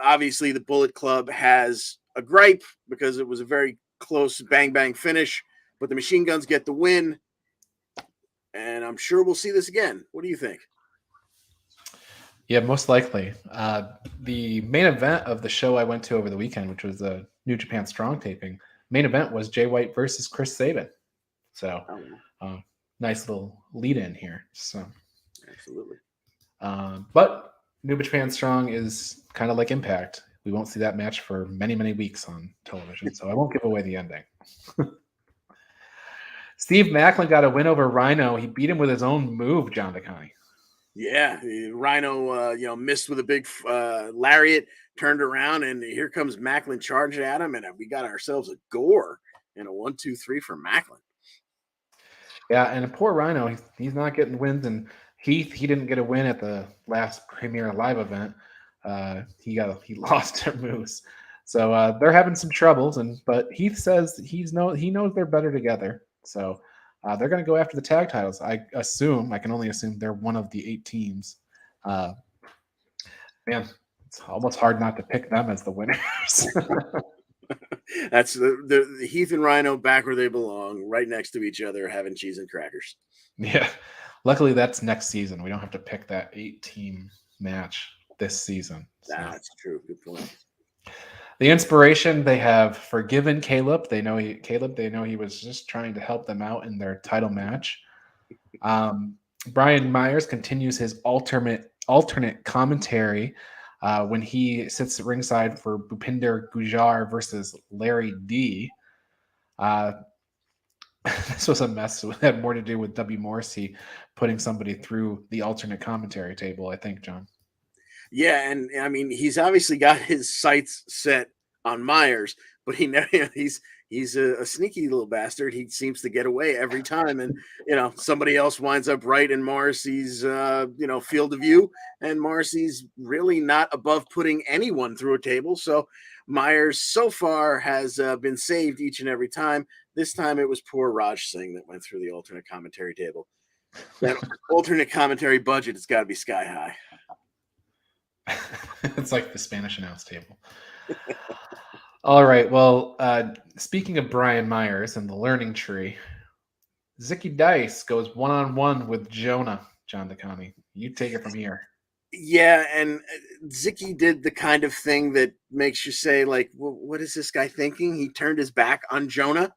obviously the Bullet Club has a gripe because it was a very close bang finish, but the Machine Guns get the win. And I'm sure we'll see this again. What do you think? Yeah, most likely. The main event of the show I went to over the weekend, which was a New Japan Strong taping, main event was Jay White versus Chris Sabin. So, nice little lead in here. So, absolutely. But New Japan Strong is kind of like Impact. We won't see that match for many, many weeks on television, so I won't give away the ending. Steve Macklin got a win over Rhino. He beat him with his own move, John DeConnie. Yeah, Rhino, missed with a big lariat, turned around, and here comes Macklin charging at him, and we got ourselves a gore and a 1-2-3 for Macklin. Yeah, and poor Rhino, he's not getting wins, and he didn't get a win at the last Premier Live event. He lost to Moose, so they're having some troubles. But Heath says he knows they're better together. So they're going to go after the tag titles. I can only assume they're one of the 8 teams. Man, it's almost hard not to pick them as the winners. That's the Heath and Rhino back where they belong, right next to each other, having cheese and crackers. Yeah. Luckily, that's next season. We don't have to pick that 8-team match this season. So. That's true. Good point. The inspiration, they have forgiven Caleb. They know he was just trying to help them out in their title match. Brian Myers continues his alternate commentary when he sits at ringside for Bhupinder Gujar versus Larry D. This was a mess. It had more to do with W. Morrissey putting somebody through the alternate commentary table, I think, John. Yeah, and I mean, he's obviously got his sights set on Myers, but he's a sneaky little bastard. He seems to get away every time, and somebody else winds up right in Morrissey's field of view, and Morrissey's really not above putting anyone through a table. So Myers so far has been saved each and every time. This time it was poor Raj Singh that went through the alternate commentary table. That alternate commentary budget has got to be sky high. It's like the Spanish announce table. All right. Well, speaking of Brian Myers and the learning tree, Zicky Dice goes one-on-one with Jonah. John DeConnie, you take it from here. Yeah, and Zicky did the kind of thing that makes you say, like, what is this guy thinking? He turned his back on Jonah.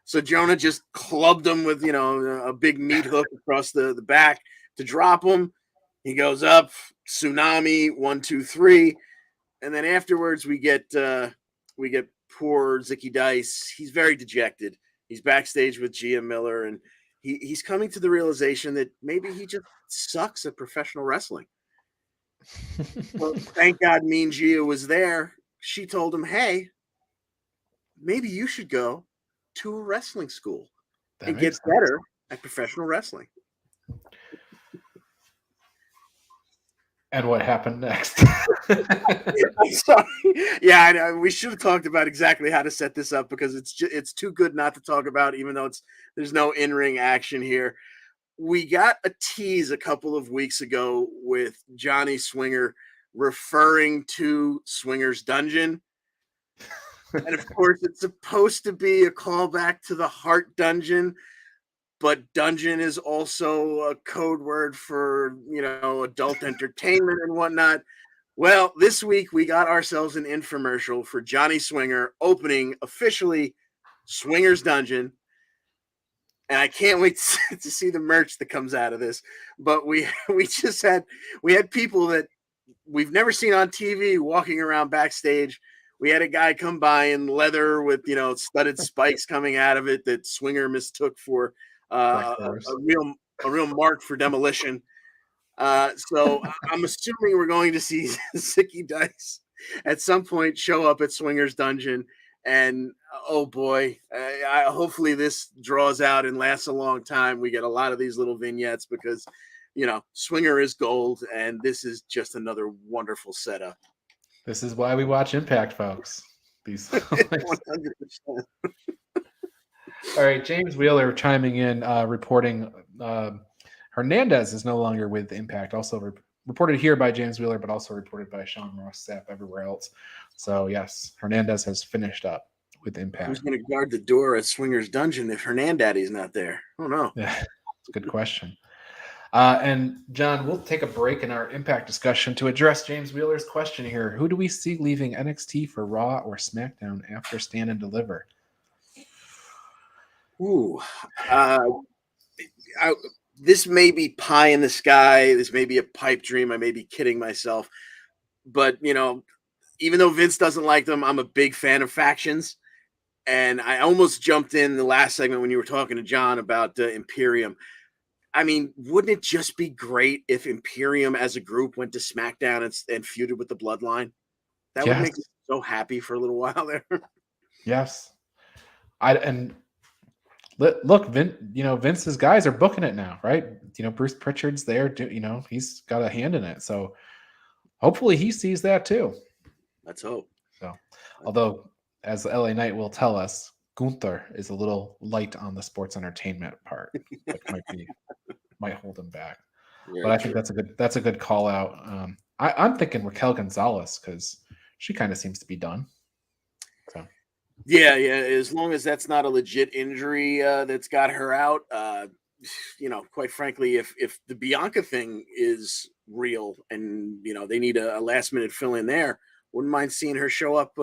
So Jonah just clubbed him with, a big meat hook across the back to drop him. He goes up, tsunami, 1-2-3, and then afterwards we get poor Zicky Dice. He's very dejected. He's backstage with Gia Miller, and he's coming to the realization that maybe he just sucks at professional wrestling. Well, thank God Mean Gia was there. She told him, "Hey, maybe you should go to a wrestling school and get better at professional wrestling." And what happened next? I'm sorry. Yeah, I know. We should have talked about exactly how to set this up because it's too good not to talk about, even though there's no in-ring action here. We got a tease a couple of weeks ago with Johnny Swinger referring to Swinger's Dungeon. And of course, it's supposed to be a callback to the Heart Dungeon, but dungeon is also a code word for, adult entertainment and whatnot. Well, this week we got ourselves an infomercial for Johnny Swinger opening officially Swinger's Dungeon. And I can't wait to see the merch that comes out of this. But we had people that we've never seen on TV walking around backstage. We had a guy come by in leather with, studded spikes coming out of it that Swinger mistook for a real mark for demolition. So I'm assuming we're going to see Sicky Dice at some point show up at Swinger's dungeon. And oh boy, hopefully this draws out and lasts a long time. We get a lot of these little vignettes because, Swinger is gold, and this is just another wonderful setup. This is why we watch Impact, folks. These 100%. All right, James Wheeler chiming in, reporting Hernandez is no longer with Impact. Also reported here by James Wheeler, but also reported by Sean Ross Sapp everywhere else. So yes, Hernandez has finished up with Impact. Who's going to guard the door at Swinger's dungeon if Hernandaddy's not there? Oh no. Yeah, it's a good question. And John, we'll take a break in our Impact discussion to address James Wheeler's question here. Who do we see leaving NXT for Raw or SmackDown after Stand and Deliver? Ooh, this may be pie in the sky. This may be a pipe dream. I may be kidding myself. But, even though Vince doesn't like them, I'm a big fan of factions. And I almost jumped in the last segment when you were talking to John about Imperium. I mean, wouldn't it just be great if Imperium as a group went to SmackDown and feuded with the Bloodline? That would make me so happy for a little while there. Yes. Look, Vince's guys are booking it now, right? Bruce Pritchard's there. He's got a hand in it. So hopefully he sees that too. Let's hope. So, although, as the LA Knight will tell us, Gunther is a little light on the sports entertainment part, which might hold him back. Very but I think that's a good call out. I'm thinking Raquel Gonzalez because she kind of seems to be done. So. Yeah. As long as that's not a legit injury that's got her out, quite frankly, if the Bianca thing is real and they need a last minute fill in there, wouldn't mind seeing her show up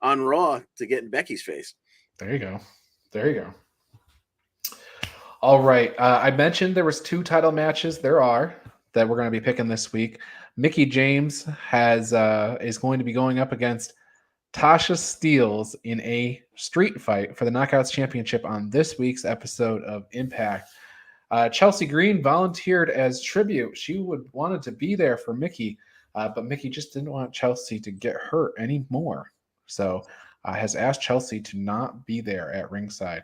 on Raw to get in Becky's face. There you go. All right. I mentioned there was 2 title matches. There are that we're going to be picking this week. Mickie James is going to be going up against Tasha Steelz in a street fight for the Knockouts Championship on this week's episode of Impact. Chelsea Green volunteered as tribute. She wanted to be there for Mickie, but Mickie just didn't want Chelsea to get hurt anymore. So has asked Chelsea to not be there at ringside.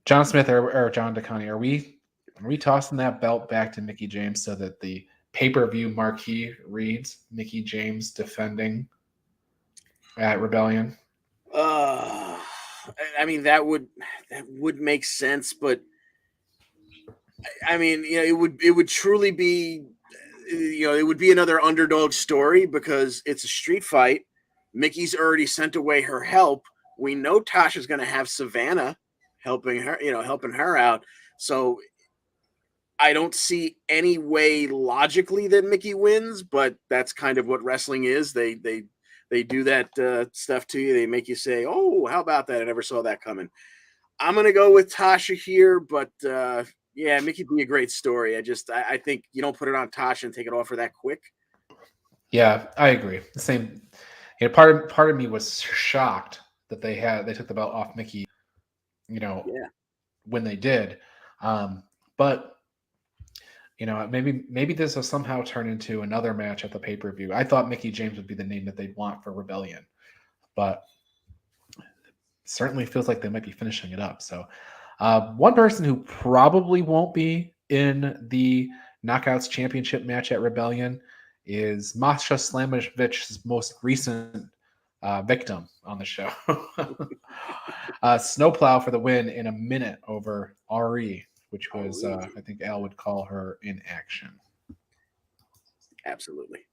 John Smith or John DeConnie, are we tossing that belt back to Mickie James so that the pay-per-view marquee reads Mickie James defending at Rebellion? I mean, that would make sense, but I mean, it would truly be, it would be another underdog story because it's a street fight. Mickey's already sent away her help. We know Tasha's going to have Savannah helping her out. So I don't see any way logically that Mickie wins, but that's kind of what wrestling is. They do that stuff to you. They make you say, "Oh, how about that? I never saw that coming." I'm going to go with Tasha here, but Mickie would be a great story. I think you don't put it on Tasha and take it off her that quick. Yeah, I agree. The same. Part of me was shocked that they took the belt off Mickie, when they did. But maybe this will somehow turn into another match at the pay-per-view. I thought Mickie James would be the name that they'd want for Rebellion, but it certainly feels like they might be finishing it up. So one person who probably won't be in the Knockouts Championship match at Rebellion is Masha Slamovic's most recent victim on the show. Snowplow for the win in a minute over RE, which was, I think Al would call her in action. Absolutely.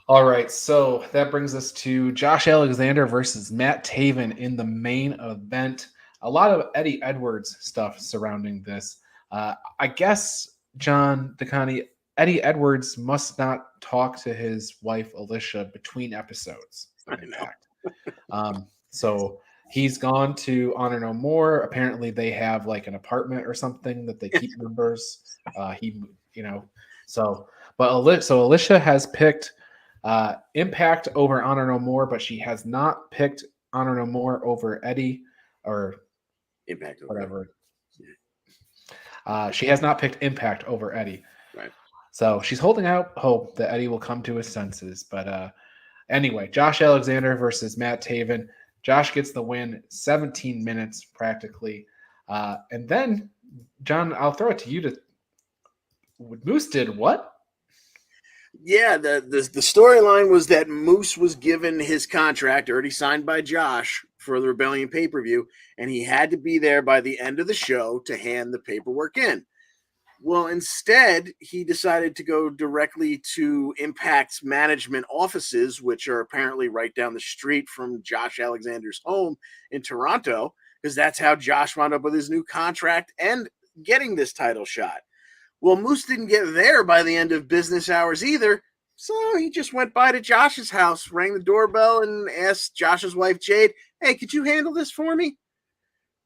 All right, so that brings us to Josh Alexander versus Matt Taven in the main event. A lot of Eddie Edwards stuff surrounding this. I guess, John DeConnie, Eddie Edwards must not talk to his wife, Alicia, between episodes of Impact. So he's gone to Honor No More. Apparently they have like an apartment or something that they keep members. But Alicia has picked Impact over Honor No More, but she has not picked Honor No More over Eddie or Impact over whatever. She has not picked Impact over Eddie. Right. So she's holding out hope that Eddie will come to his senses. But anyway, Josh Alexander versus Matt Taven. Josh gets the win, 17 minutes practically. And then, John, I'll throw it to you. Moose did what? Yeah, the storyline was that Moose was given his contract, already signed by Josh, for the Rebellion pay-per-view, and he had to be there by the end of the show to hand the paperwork in. Well, instead, he decided to go directly to Impact's management offices, which are apparently right down the street from Josh Alexander's home in Toronto, because that's how Josh wound up with his new contract and getting this title shot. Well, Moose didn't get there by the end of business hours either, so he just went by to Josh's house, rang the doorbell, and asked Josh's wife, Jade, hey, could you handle this for me?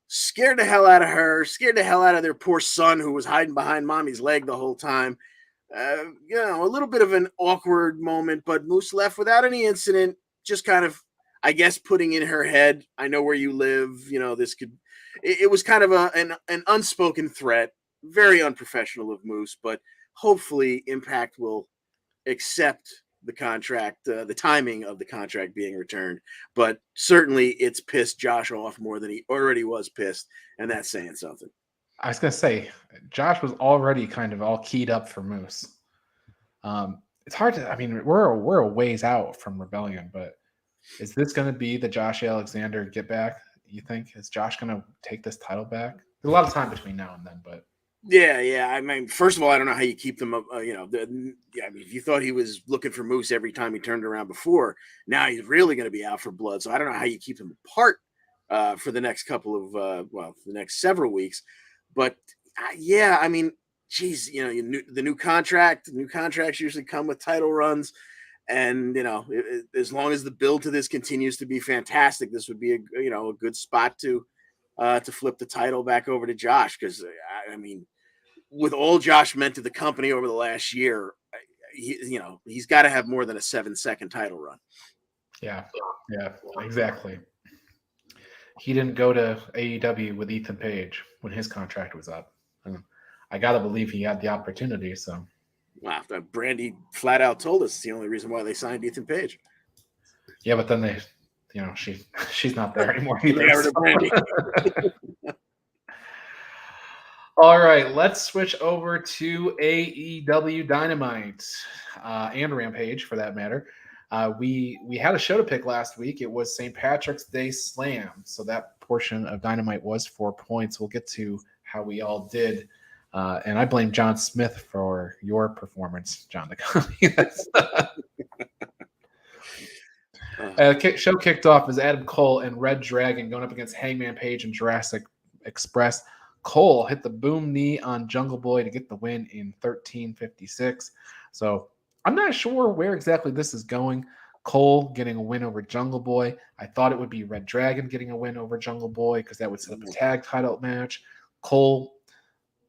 Scared the hell out of her, scared the hell out of their poor son who was hiding behind mommy's leg the whole time. A little bit of an awkward moment, but Moose left without any incident, just kind of, I guess, putting in her head, I know where you live, this could, it was kind of an unspoken threat, very unprofessional of Moose, but hopefully Impact will accept the contract, the timing of the contract being returned, but certainly it's pissed Josh off more than he already was pissed, and that's saying something. I was gonna say, Josh was already kind of all keyed up for Moose. It's hard to, I mean, we're a ways out from Rebellion, but is this gonna be the Josh Alexander get back? You think is Josh gonna take this title back? There's a lot of time between now and then, but. Yeah. I mean, first of all, I don't know how you keep them up. I mean, if you thought he was looking for Moose every time he turned around before, now he's really going to be out for blood. So I don't know how you keep them apart for the next couple of, the next several weeks. But yeah, I mean, geez, the new contracts usually come with title runs. And, as long as the build to this continues to be fantastic, this would be a good spot to flip the title back over to Josh. Because, I mean, with all Josh meant to the company over the last year, he's got to have more than a 7-second title run. Yeah, exactly. He didn't go to AEW with Ethan Page when his contract was up. I got to believe he had the opportunity. So, wow, Brandy flat out told us it's the only reason why they signed Ethan Page. Yeah, but then they, she's not there anymore either. So. Brandy. All right, let's switch over to AEW Dynamite and Rampage, for that matter. We had a show to pick last week. It was St. Patrick's Day Slam, so that portion of Dynamite was 4 points. We'll get to how we all did, and I blame John Smith for your performance, John the Show kicked off as Adam Cole and Red Dragon going up against Hangman Page and Jurassic Express. Cole hit the boom knee on Jungle Boy to get the win in 13:56. So I'm not sure where exactly this is going. Cole getting a win over Jungle Boy. I thought it would be Red Dragon getting a win over Jungle Boy because that would set up a tag title match. Cole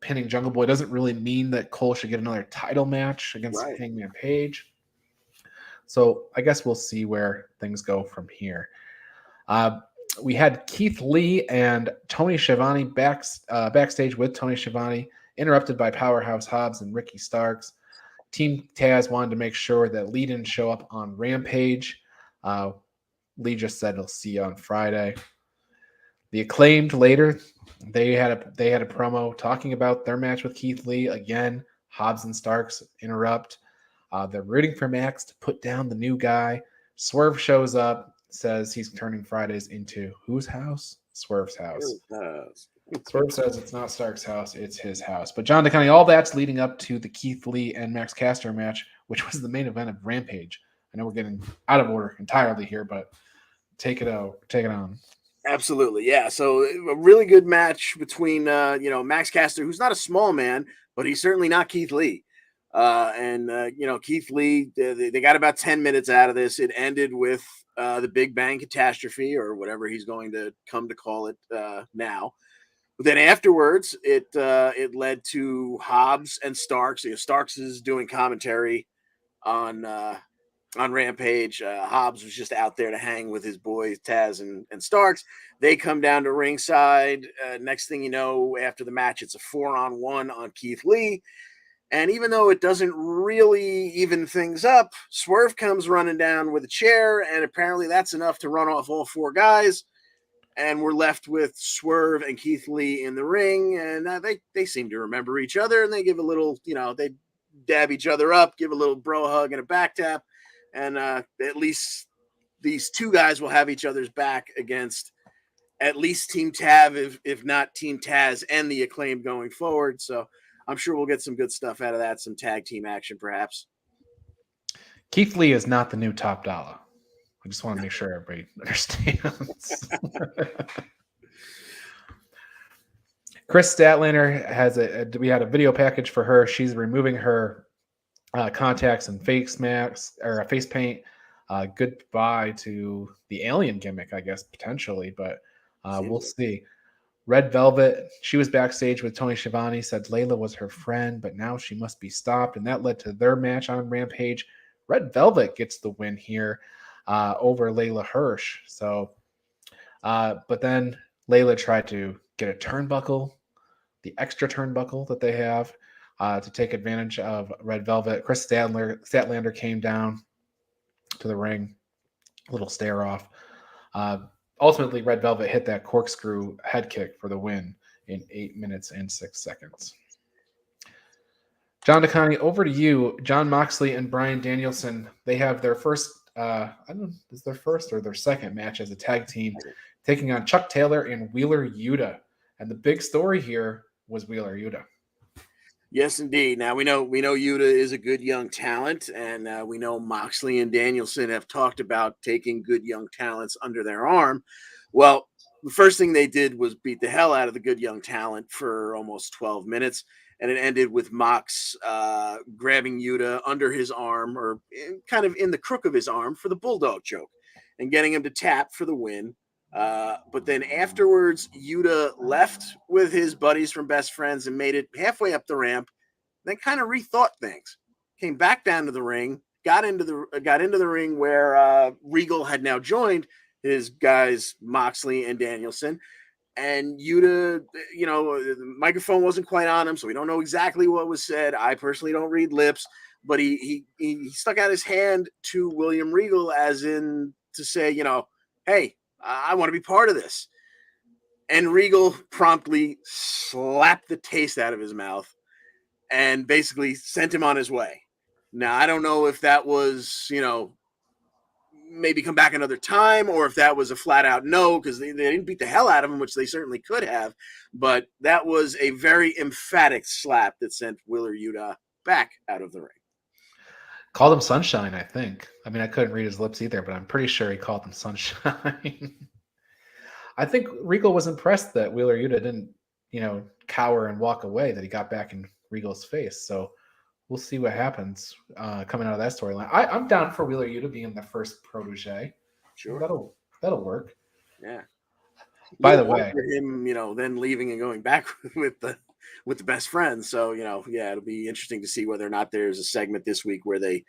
pinning Jungle Boy doesn't really mean that Cole should get another title match against Hangman Page. So I guess we'll see where things go from here. We had Keith Lee and Tony Schiavone backstage with Tony Schiavone, interrupted by Powerhouse Hobbs and Ricky Starks. Team Taz wanted to make sure that Lee didn't show up on Rampage. Lee just said he'll see you on Friday. The Acclaimed later, they had a promo talking about their match with Keith Lee. Again, Hobbs and Starks interrupt. They're rooting for Max to put down the new guy. Swerve shows up. Says he's turning Fridays into whose house? Swerve's house. Swerve says it's not Stark's house, it's his house. But John DeConnie, all that's leading up to the Keith Lee and Max Caster match, which was the main event of Rampage. I know we're getting out of order entirely here, but take it on. Absolutely, yeah. So a really good match between Max Caster, who's not a small man, but he's certainly not Keith Lee. Keith Lee, they got about 10 minutes out of this. It ended with the Big Bang Catastrophe, or whatever he's going to come to call it now. Then afterwards, it led to Hobbs and Starks. Starks is doing commentary on Rampage. Hobbs was just out there to hang with his boys Taz and Starks. They come down to ringside. Next thing you know, after the match, it's a 4-on-1 on Keith Lee. And even though it doesn't really even things up, Swerve comes running down with a chair, and apparently that's enough to run off all 4 guys. And we're left with Swerve and Keith Lee in the ring, and they seem to remember each other, and they give a little, they dab each other up, give a little bro hug and a back tap, and at least these 2 guys will have each other's back against at least Team Tav, if not Team Taz and the Acclaim going forward. So I'm sure we'll get some good stuff out of that, some tag team action perhaps. Keith Lee is not the new Top Dollar. I just want to make sure everybody understands. Chris Statlander we had a video package for her. She's removing her contacts and face paint. Goodbye to the alien gimmick, I guess, potentially, but we'll see. Red Velvet, she was backstage with Tony Schiavone, said Layla was her friend, but now she must be stopped, and that led to their match on Rampage. Red Velvet gets the win here over Layla Hirsch. So, but then Layla tried to get a turnbuckle, the extra turnbuckle that they have, to take advantage of Red Velvet. Chris Statlander came down to the ring, a little stare off. Ultimately, Red Velvet hit that corkscrew head kick for the win in 8 minutes and 6 seconds. John DeConnie, over to you. Jon Moxley and Bryan Danielson, they have their first, I don't know, is their first or their second match as a tag team, taking on Chuck Taylor and Wheeler Yuta. And the big story here was Wheeler Yuta. Yes, indeed. Now we know Yuta is a good young talent, and we know Moxley and Danielson have talked about taking good young talents under their arm. Well, the first thing they did was beat the hell out of the good young talent for almost 12 minutes, and it ended with Mox grabbing Yuta under his arm, or kind of in the crook of his arm, for the bulldog choke, and getting him to tap for the win. But then afterwards, Yuta left with his buddies from Best Friends and made it halfway up the ramp, then kind of rethought things. Came back down to the ring, got into the ring where Regal had now joined his guys Moxley and Danielson. And Yuta, the microphone wasn't quite on him, so we don't know exactly what was said. I personally don't read lips, but he stuck out his hand to William Regal as in to say, hey, I want to be part of this. And Regal promptly slapped the taste out of his mouth and basically sent him on his way. Now, I don't know if that was, maybe come back another time, or if that was a flat out no, because they didn't beat the hell out of him, which they certainly could have. But that was a very emphatic slap that sent Wheeler Yuta back out of the ring. Called him Sunshine, I think. I mean, I couldn't read his lips either, but I'm pretty sure he called him Sunshine. I think Regal was impressed that Wheeler Yuta didn't, cower and walk away, that he got back in Regal's face. So we'll see what happens coming out of that storyline. I'm down for Wheeler Yuta being the first protege. Sure. That'll work. Yeah. By the way, for him, then leaving and going back with the Best Friends. So, it'll be interesting to see whether or not there's a segment this week where they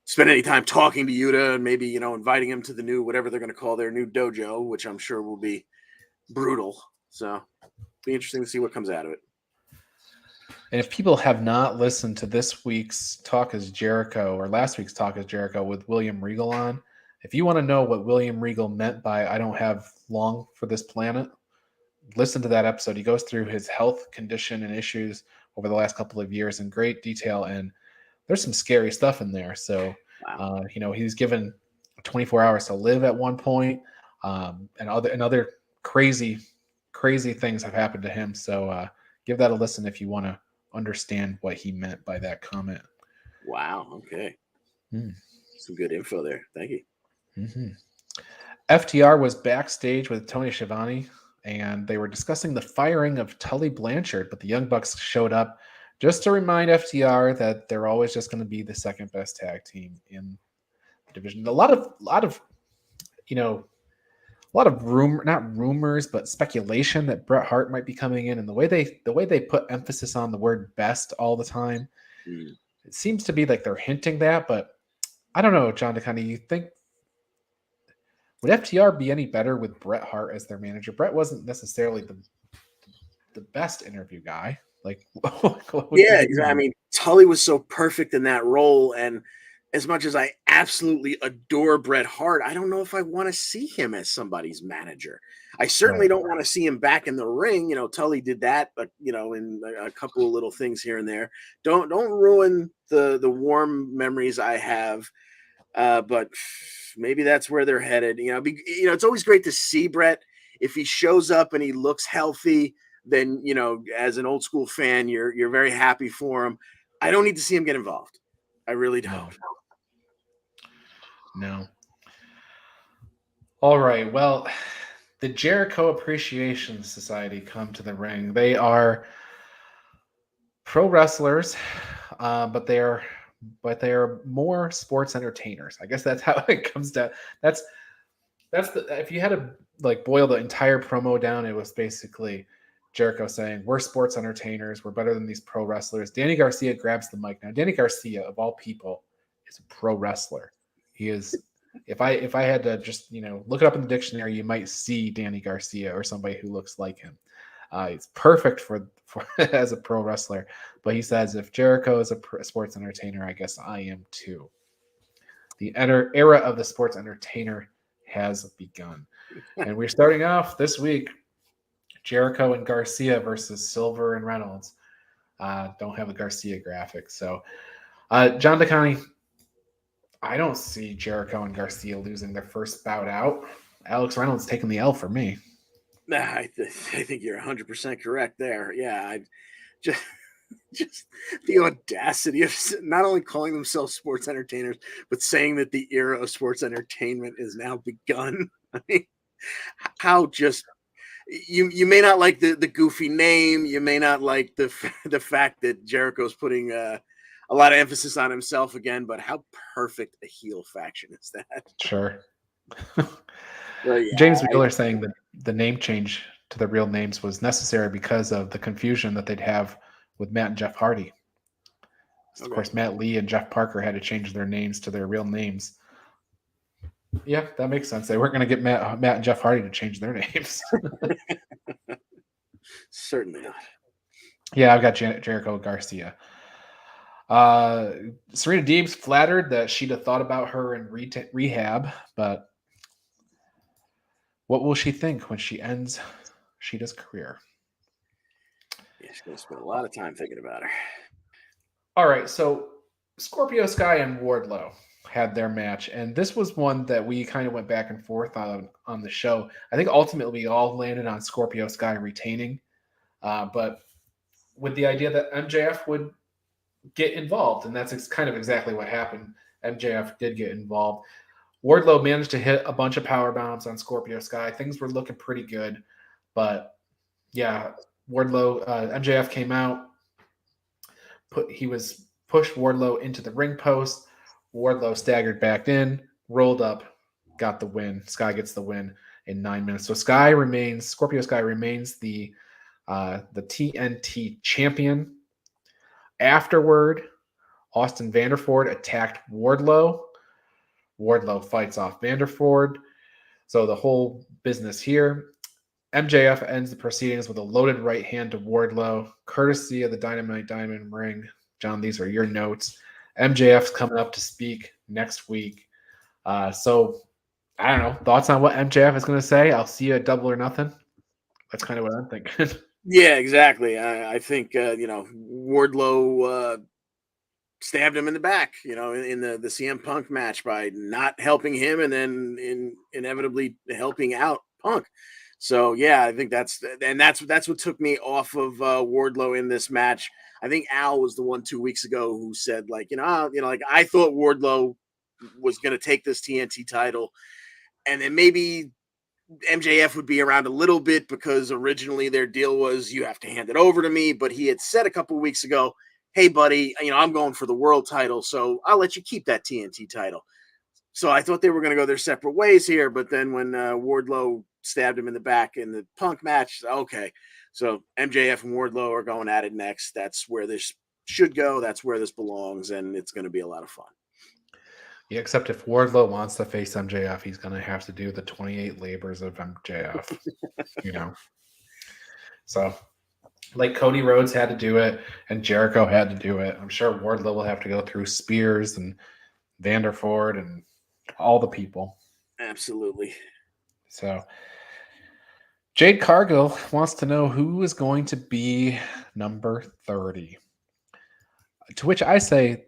spend any time talking to Yuta and maybe, inviting him to the new, whatever they're going to call their new dojo, which I'm sure will be brutal. So be interesting to see what comes out of it. And if people have not listened to this week's Talk is Jericho or last week's Talk is Jericho with William Regal on, if you want to know what William Regal meant by I don't have long for this planet, listen to that episode. He goes through his health condition and issues over the last couple of years in great detail, and there's some scary stuff in there. So, wow. He's given 24 hours to live at one point, and other crazy things have happened to him. So give that a listen if you want to understand what he meant by that comment. Wow. Okay. Some good info there. Thank you. Mm-hmm. FTR was backstage with Tony Schiavone, and they were discussing the firing of Tully Blanchard, but the Young Bucks showed up just to remind FTR that they're always just going to be the second best tag team in the division. A lot of lot of not rumors, but speculation that Bret Hart might be coming in, and the way they put emphasis on the word best all the time, it seems to be like they're hinting that, but I don't know, John DeConnie, you think would FTR be any better with Bret Hart as their manager? Bret wasn't necessarily the best interview guy. Like, yeah, exactly. I mean, Tully was so perfect in that role, and as much as I absolutely adore Bret Hart, I don't know if I want to see him as somebody's manager. I certainly don't want to see him back in the ring. Tully did that, but in a couple of little things here and there. Don't ruin the warm memories I have. But maybe that's where they're headed. It's always great to see Bret. If he shows up and he looks healthy, then as an old school fan, you're very happy for him. I don't need to see him get involved. I really don't. No. All right. Well, the Jericho Appreciation Society come to the ring. They are pro wrestlers, but they are more sports entertainers. I guess that's how it comes down. That's if you had to boil the entire promo down, it was basically Jericho saying, "We're sports entertainers. We're better than these pro wrestlers." Danny Garcia grabs the mic. Now, Danny Garcia, of all people, is a pro wrestler. He is. If I had to just look it up in the dictionary, you might see Danny Garcia or somebody who looks like him. He's perfect for as a pro wrestler. But he says, if Jericho is a sports entertainer, I guess I am too. The era of the sports entertainer has begun. And we're starting off this week, Jericho and Garcia versus Silver and Reynolds. Don't have a Garcia graphic. So, John DeConnie, I don't see Jericho and Garcia losing their first bout out. Alex Reynolds taking the L for me. I think you're 100% correct there. Yeah, I just the audacity of not only calling themselves sports entertainers, but saying that the era of sports entertainment is now begun. I mean, how just you may not like the goofy name, you may not like the fact that Jericho's putting a lot of emphasis on himself again, but how perfect a heel faction is that? Sure. Well, yeah, James Wheeler saying that the name change to their real names was necessary because of the confusion that they'd have with Matt and Jeff Hardy. Of course, Matt Lee and Jeff Parker had to change their names to their real names. Yeah, that makes sense. They weren't going to get Matt and Jeff Hardy to change their names. Certainly not. Yeah, I've got Jericho Garcia. Serena Deeb's flattered that she'd have thought about her in rehab, but what will she think when she ends Sheeta's career? Yeah, she's going to spend a lot of time thinking about her. All right, so Scorpio Sky and Wardlow had their match, and this was one that we kind of went back and forth on the show. I think ultimately we all landed on Scorpio Sky retaining, but with the idea that MJF would get involved, and that's kind of exactly what happened. MJF did get involved. Wardlow managed to hit a bunch of power bombs on Scorpio Sky. Things were looking pretty good, but yeah, Wardlow, MJF came out, pushed Wardlow into the ring post. Wardlow staggered back in, rolled up, got the win. Sky gets the win in 9 minutes. So Scorpio Sky remains the TNT champion. Afterward, Austin Vanderford attacked Wardlow. Wardlow fights off Vanderford. So the whole business here. MJF ends the proceedings with a loaded right hand to Wardlow, courtesy of the Dynamite Diamond ring. John, these are your notes. MJF's coming up to speak next week. So, I don't know. Thoughts on what MJF is going to say? I'll see you at Double or Nothing. That's kind of what I'm thinking. Yeah, exactly. I think, Wardlow stabbed him in the back, in the CM Punk match by not helping him and then inevitably helping out Punk. So, yeah, I think that's what took me off of Wardlow in this match. I think Al was the one 2 weeks ago who said, I thought Wardlow was going to take this TNT title, and then maybe MJF would be around a little bit because originally their deal was you have to hand it over to me. But he had said a couple of weeks ago, hey, buddy, I'm going for the world title, so I'll let you keep that TNT title. So I thought they were going to go their separate ways here, but then when Wardlow stabbed him in the back in the Punk match, okay. So MJF and Wardlow are going at it next. That's where this should go. That's where this belongs, and it's going to be a lot of fun. Yeah, except if Wardlow wants to face MJF, he's going to have to do the 28 labors of MJF, So, like Cody Rhodes had to do it, and Jericho had to do it. I'm sure Wardlow will have to go through Spears and Vanderford and all the people. Absolutely. So, Jade Cargill wants to know who is going to be number 30. To which I say,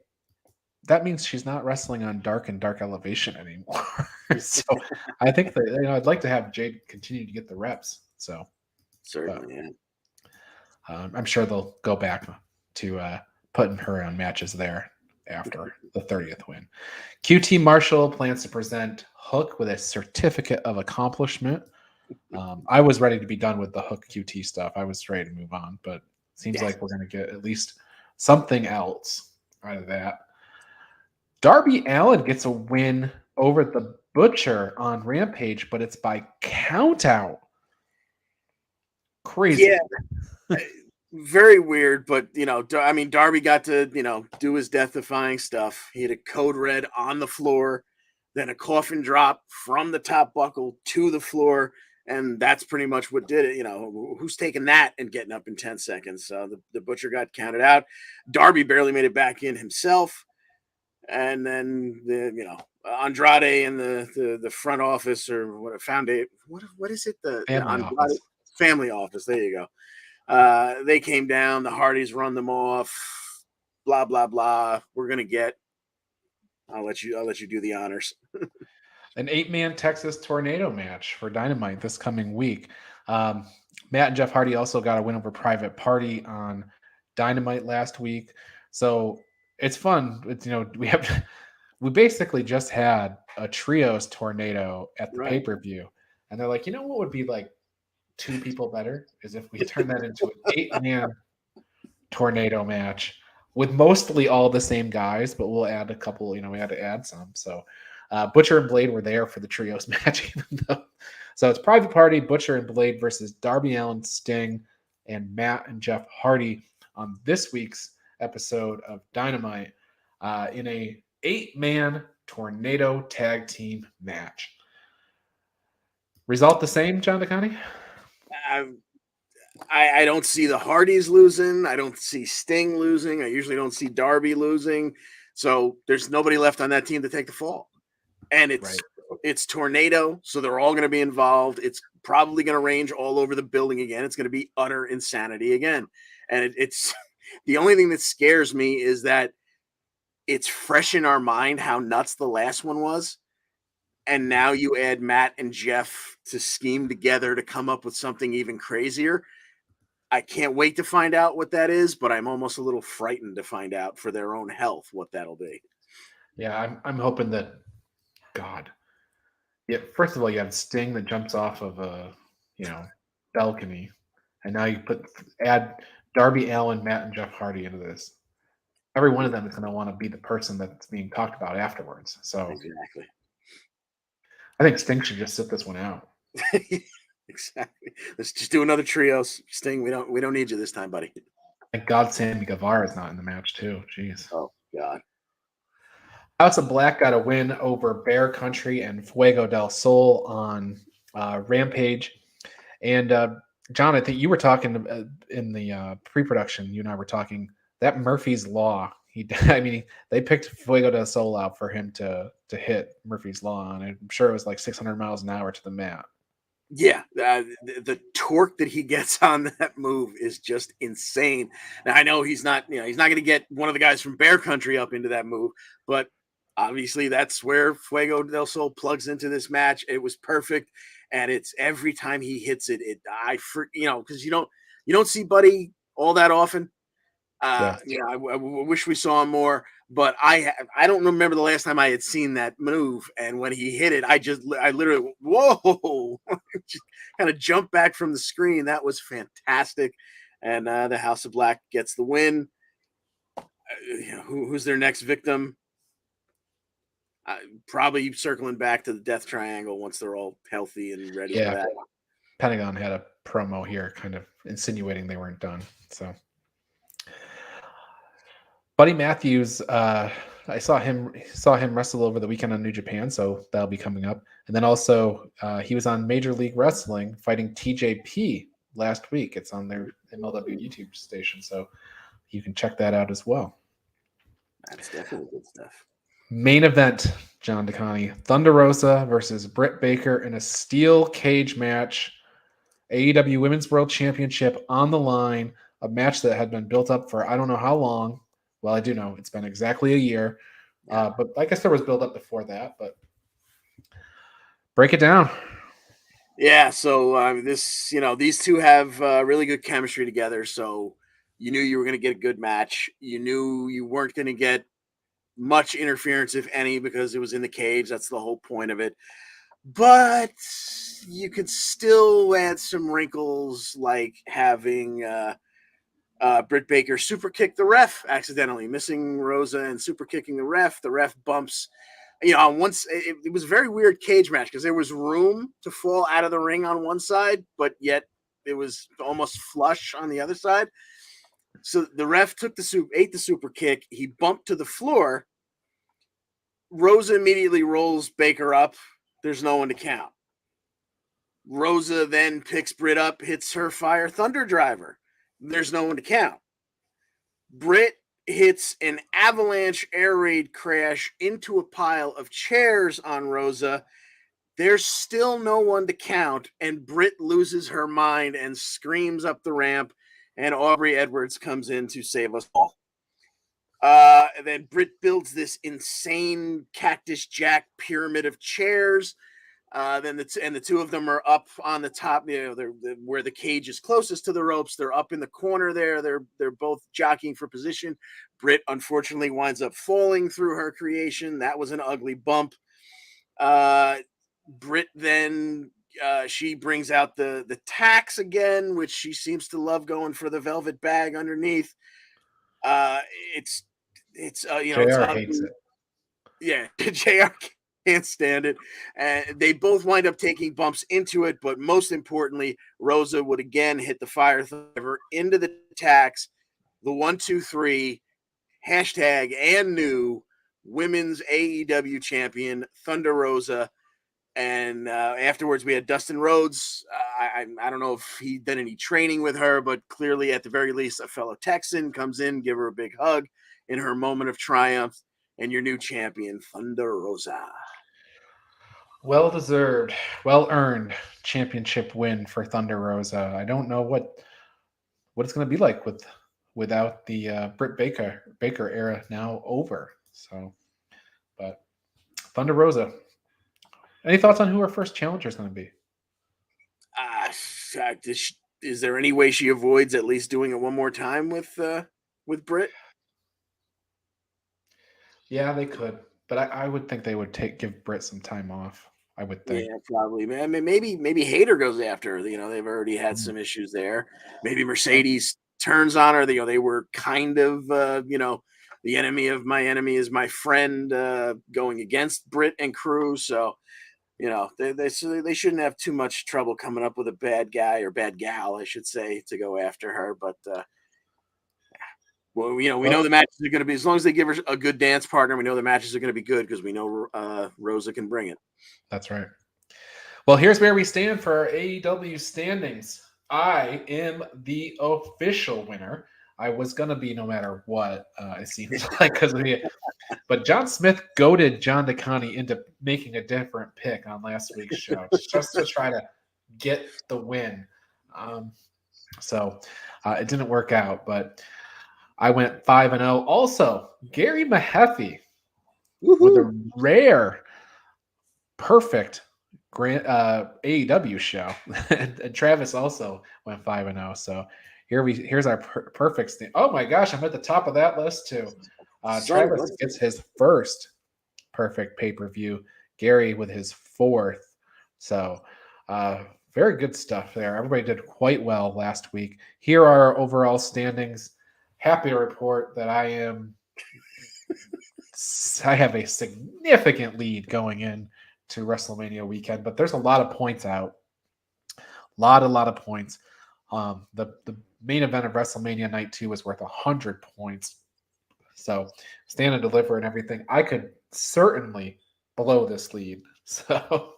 that means she's not wrestling on Dark and Dark Elevation anymore. So I think that I'd like to have Jade continue to get the reps. So certainly, yeah. I'm sure they'll go back to putting her on matches there after the 30th win. QT Marshall plans to present Hook with a certificate of accomplishment. I was ready to be done with the Hook QT stuff. I was ready to move on, but it seems like we're going to get at least something else out of that. Darby Allin gets a win over the Butcher on Rampage, but it's by countout. Crazy. Yeah. Very weird, but Darby got to, do his death-defying stuff. He had a code red on the floor, then a coffin drop from the top buckle to the floor, and that's pretty much what did it. Who's taking that and getting up in 10 seconds? So the Butcher got counted out. Darby barely made it back in himself. And then Andrade in the front office or what what is it? The Andrade family office. There you go. They came down. The Hardys run them off. Blah blah blah. We're gonna get. I'll let you do the honors. An 8-man Texas Tornado match for Dynamite this coming week. Matt and Jeff Hardy also got a win over Private Party on Dynamite last week. So it's fun. It's, we basically just had a trios tornado at the pay-per-view, and they're like, what would be like 2 people better is if we turn that into an 8-man tornado match with mostly all the same guys, but we'll add a couple. We had to add some. So Butcher and Blade were there for the trios match, so it's Private Party, Butcher and Blade versus Darby Allin, Sting, and Matt and Jeff Hardy on this week's episode of Dynamite in a 8-man tornado tag team match. Result the same, John DeConnie? I don't see the Hardys losing. I don't see Sting losing. I usually don't see Darby losing. So there's nobody left on that team to take the fall. And it's tornado, so they're all going to be involved. It's probably going to range all over the building again. It's going to be utter insanity again. And it's the only thing that scares me is that it's fresh in our mind how nuts the last one was. And now you add Matt and Jeff to scheme together to come up with something even crazier. I can't wait to find out what that is, but I'm almost a little frightened to find out for their own health what that'll be. Yeah, I'm hoping that God. Yeah, first of all, you have Sting that jumps off of a balcony, and now you add Darby Allin, Matt, and Jeff Hardy into this. Every one of them is going to want to be the person that's being talked about afterwards. So exactly, I think Sting should just sit this one out. Exactly. Let's just do another trios. Sting, we don't need you this time, buddy. Thank God Sammy Guevara is not in the match too. Jeez. Oh God. House of Black got a win over Bear Country and Fuego del Sol on Rampage. And John, I think you were talking in the pre-production. You and I were talking that Murphy's Law. They picked Fuego del Sol out for him to hit Murphy's Law, and I'm sure it was like 600 miles an hour to the mat. Yeah, the torque that he gets on that move is just insane. Now I know he's not going to get one of the guys from Bear Country up into that move, but obviously that's where Fuego del Sol plugs into this match. It was perfect, and it's every time he hits it, because you don't see Buddy all that often. I wish we saw him more, but I don't remember the last time I had seen that move. And when he hit it, I literally, whoa, just kind of jumped back from the screen. That was fantastic. And the House of Black gets the win. Who's their next victim? Probably circling back to the Death Triangle once they're all healthy and ready for Yeah. that. Pentagon had a promo here kind of insinuating they weren't done. So Buddy Matthews, I saw him wrestle over the weekend on New Japan, so that'll be coming up. And then also he was on Major League Wrestling fighting TJP last week. It's on their MLW YouTube station, so you can check that out as well. That's definitely good stuff. Main event, John DeConnie, Thunder Rosa versus Britt Baker in a steel cage match. AEW Women's World Championship on the line, a match that had been built up for I don't know how long. Well, I do know it's been exactly a year, but I guess there was build up before that. But break it down. Yeah, so these two have really good chemistry together. So you knew you were going to get a good match. You knew you weren't going to get much interference, if any, because it was in the cage. That's the whole point of it. But you could still add some wrinkles, like having Britt Baker super kick the ref accidentally, missing Rosa and super kicking the ref. The ref bumps. Once it was a very weird cage match because there was room to fall out of the ring on one side, but yet it was almost flush on the other side. So the ref ate the super kick. He bumped to the floor. Rosa immediately rolls Baker up. There's no one to count. Rosa then picks Britt up, hits her Fire Thunder driver. There's no one to count. Britt hits an avalanche air raid crash into a pile of chairs on Rosa. There's still no one to count, and Britt loses her mind and screams up the ramp, and Aubrey Edwards comes in to save us all. Then Britt builds this insane Cactus Jack pyramid of chairs. Then the two of them are up on the top, they're where the cage is closest to the ropes. They're up in the corner there. They're both jockeying for position. Britt unfortunately winds up falling through her creation. That was an ugly bump. Britt then she brings out the tacks again, which she seems to love going for the velvet bag underneath. It's JR hates it. Yeah, JR can't stand it. And they both wind up taking bumps into it, but most importantly, Rosa would again hit the Fire Thunder into the tacks, the 1-2-3, hashtag and new women's AEW champion, Thunder Rosa. And afterwards, we had Dustin Rhodes. I don't know if he did any training with her, but clearly, at the very least, a fellow Texan comes in, give her a big hug in her moment of triumph, and your new champion, Thunder Rosa. Well-deserved, well-earned championship win for Thunder Rosa. I don't know what it's going to be like without the Britt Baker era now over. So, but Thunder Rosa. Any thoughts on who her first challenger is going to be? Is there any way she avoids at least doing it one more time with Britt? Yeah, they could, but I would think they would give Britt some time off. I would think. Yeah, probably. I mean, maybe Hayter goes after her. They've already had some issues there. Maybe Mercedes turns on her. They were kind of, the enemy of my enemy is my friend, going against Britt and crew. So, they shouldn't have too much trouble coming up with a bad guy or bad gal, I should say, to go after her. But we know the matches are going to be, as long as they give her a good dance partner, we know the matches are going to be good because we know Rosa can bring it. That's right. Well, here's where we stand for our AEW standings. I am the official winner. I was going to be no matter what, it seems like, but John Smith goaded John DeConnie into making a different pick on last week's show just to try to get the win. So it didn't work out, but I went 5-0. Also, Gary Mehaffy with a rare, perfect AEW show, and Travis also went 5-0. So here's our perfect stand. Oh my gosh, I'm at the top of that list too. Travis gets his first perfect pay-per-view. Gary with his fourth. So very good stuff there. Everybody did quite well last week. Here are our overall standings. Happy to report that I am I have a significant lead going in to WrestleMania weekend, but there's a lot of points out. lot of points. The main event of WrestleMania Night 2 was worth 100 points. So stand and deliver and everything. I could certainly blow this lead. So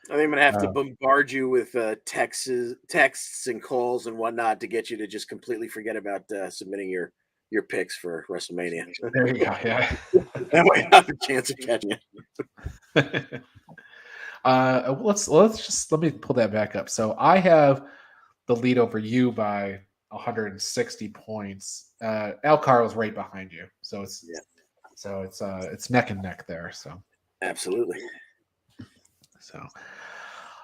I think I'm gonna have to bombard you with texts and calls and whatnot to get you to just completely forget about submitting your picks for WrestleMania. there you go. Yeah. That way I have a chance of catching it. Let me pull that back up. So I have the lead over you by 160 points. Al Carl's right behind you, so it's neck and neck there. So absolutely. So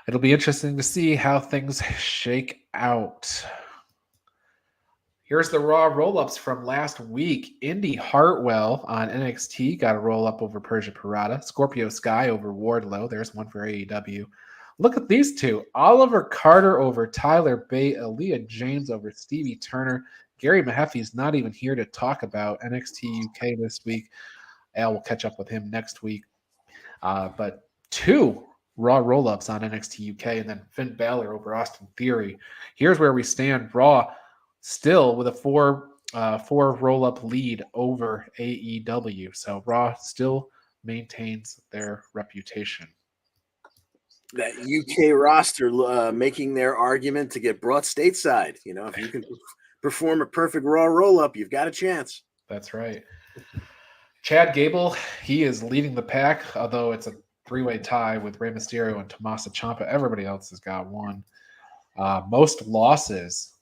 it'll be interesting to see how things shake out. Here's the Raw roll-ups from last week. Indy Hartwell on NXT got a roll-up over Persia Pirotta. Scorpio Sky over Wardlow. There's one for AEW. Look at these two. Oliver Carter over Tyler Bate. Aaliyah James over Stevie Turner. Gary Mehaffy's not even here to talk about NXT UK this week. Al will catch up with him next week. But two Raw roll-ups on NXT UK, and then Finn Balor over Austin Theory. Here's where we stand. Raw still with a four roll-up lead over AEW. So Raw still maintains their reputation. That UK roster making their argument to get brought stateside. You know, if you can perform a perfect Raw roll-up, you've got a chance. That's right. Chad Gable, he is leading the pack, although it's a three-way tie with Rey Mysterio and Tommaso Ciampa. Everybody else has got one. Most losses,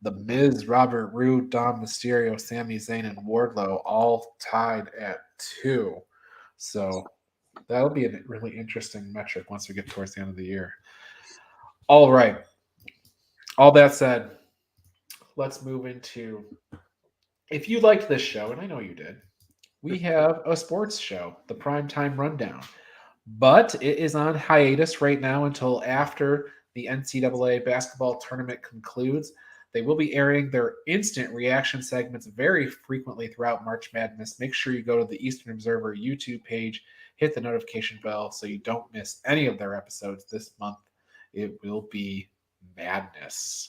The Miz, Robert Roode, Dom Mysterio, Sami Zayn, and Wardlow all tied at 2. So that'll be a really interesting metric once we get towards the end of the year. All right. All that said, let's move into, if you liked this show, and I know you did, we have a sports show, the Primetime Rundown. But it is on hiatus right now until after the NCAA basketball tournament concludes. They will be airing their instant reaction segments very frequently throughout March Madness. Make sure you go to the Eastern Observer YouTube page, hit the notification bell so you don't miss any of their episodes this month. It will be madness.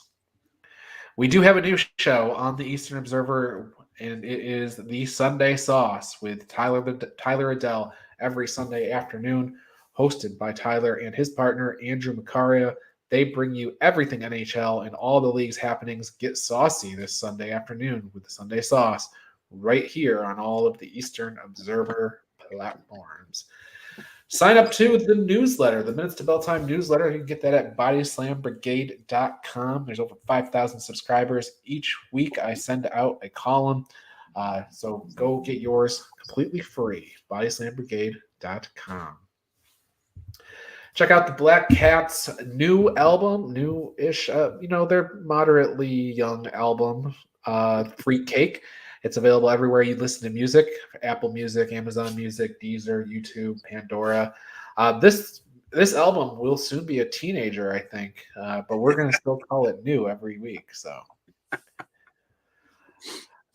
We do have a new show on the Eastern Observer, and it is The Sunday Sauce with Tyler Adele every Sunday afternoon, hosted by Tyler and his partner, Andrew Macaria. They bring you everything NHL and all the league's happenings. Get saucy this Sunday afternoon with the Sunday Sauce right here on all of the Eastern Observer platforms. Sign up to the newsletter, the Minutes to Bell Time newsletter. You can get that at bodyslambrigade.com. There's over 5,000 subscribers. Each week I send out a column. So go get yours completely free, bodyslambrigade.com. Check out the Black Cats' new album, new-ish, their moderately young album, Freak Cake. It's available everywhere you listen to music, Apple Music, Amazon Music, Deezer, YouTube, Pandora. This album will soon be a teenager, I think, but we're going to still call it new every week. So,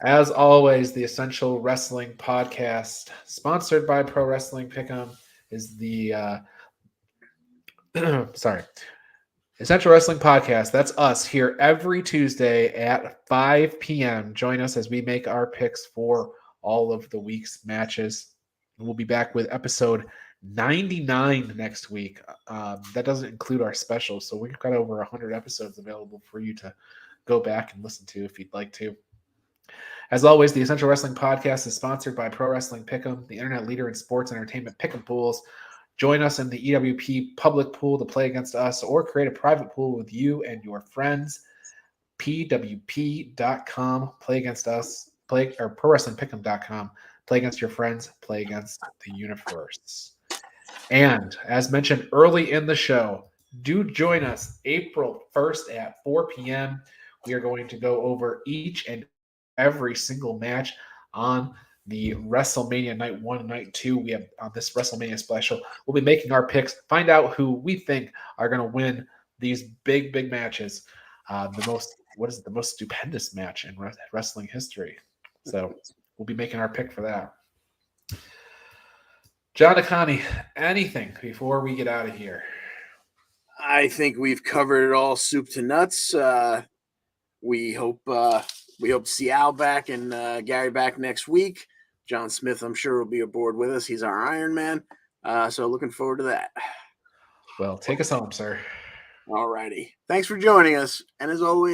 as always, the Essential Wrestling Podcast, sponsored by Pro Wrestling Pick'em, is the Essential Wrestling Podcast. That's us here every Tuesday at 5 p.m. Join us as we make our picks for all of the week's matches. We'll be back with episode 99 next week. That doesn't include our specials, so we've got over 100 episodes available for you to go back and listen to if you'd like to. As always, the Essential Wrestling Podcast is sponsored by Pro Wrestling Pick'em, the internet leader in sports entertainment pick'em pools. Join us in the EWP public pool to play against us, or create a private pool with you and your friends. PWP.com. Play against us. Or ProWrestlingPick'em.com. Play against your friends. Play against the universe. And as mentioned early in the show, do join us April 1st at 4 p.m. We are going to go over each and every single match on the WrestleMania Night 1 and Night 2. We have on this WrestleMania special. We'll be making our picks, find out who we think are going to win these big matches. The most stupendous match in wrestling history. So we'll be making our pick for that. John Akani, anything before we get out of here? I think we've covered it all, soup to nuts. We hope to see Al back and Gary back next week. John Smith, I'm sure, will be aboard with us. He's our Iron Man. So looking forward to that. Well, take us home, sir. All righty. Thanks for joining us. And as always,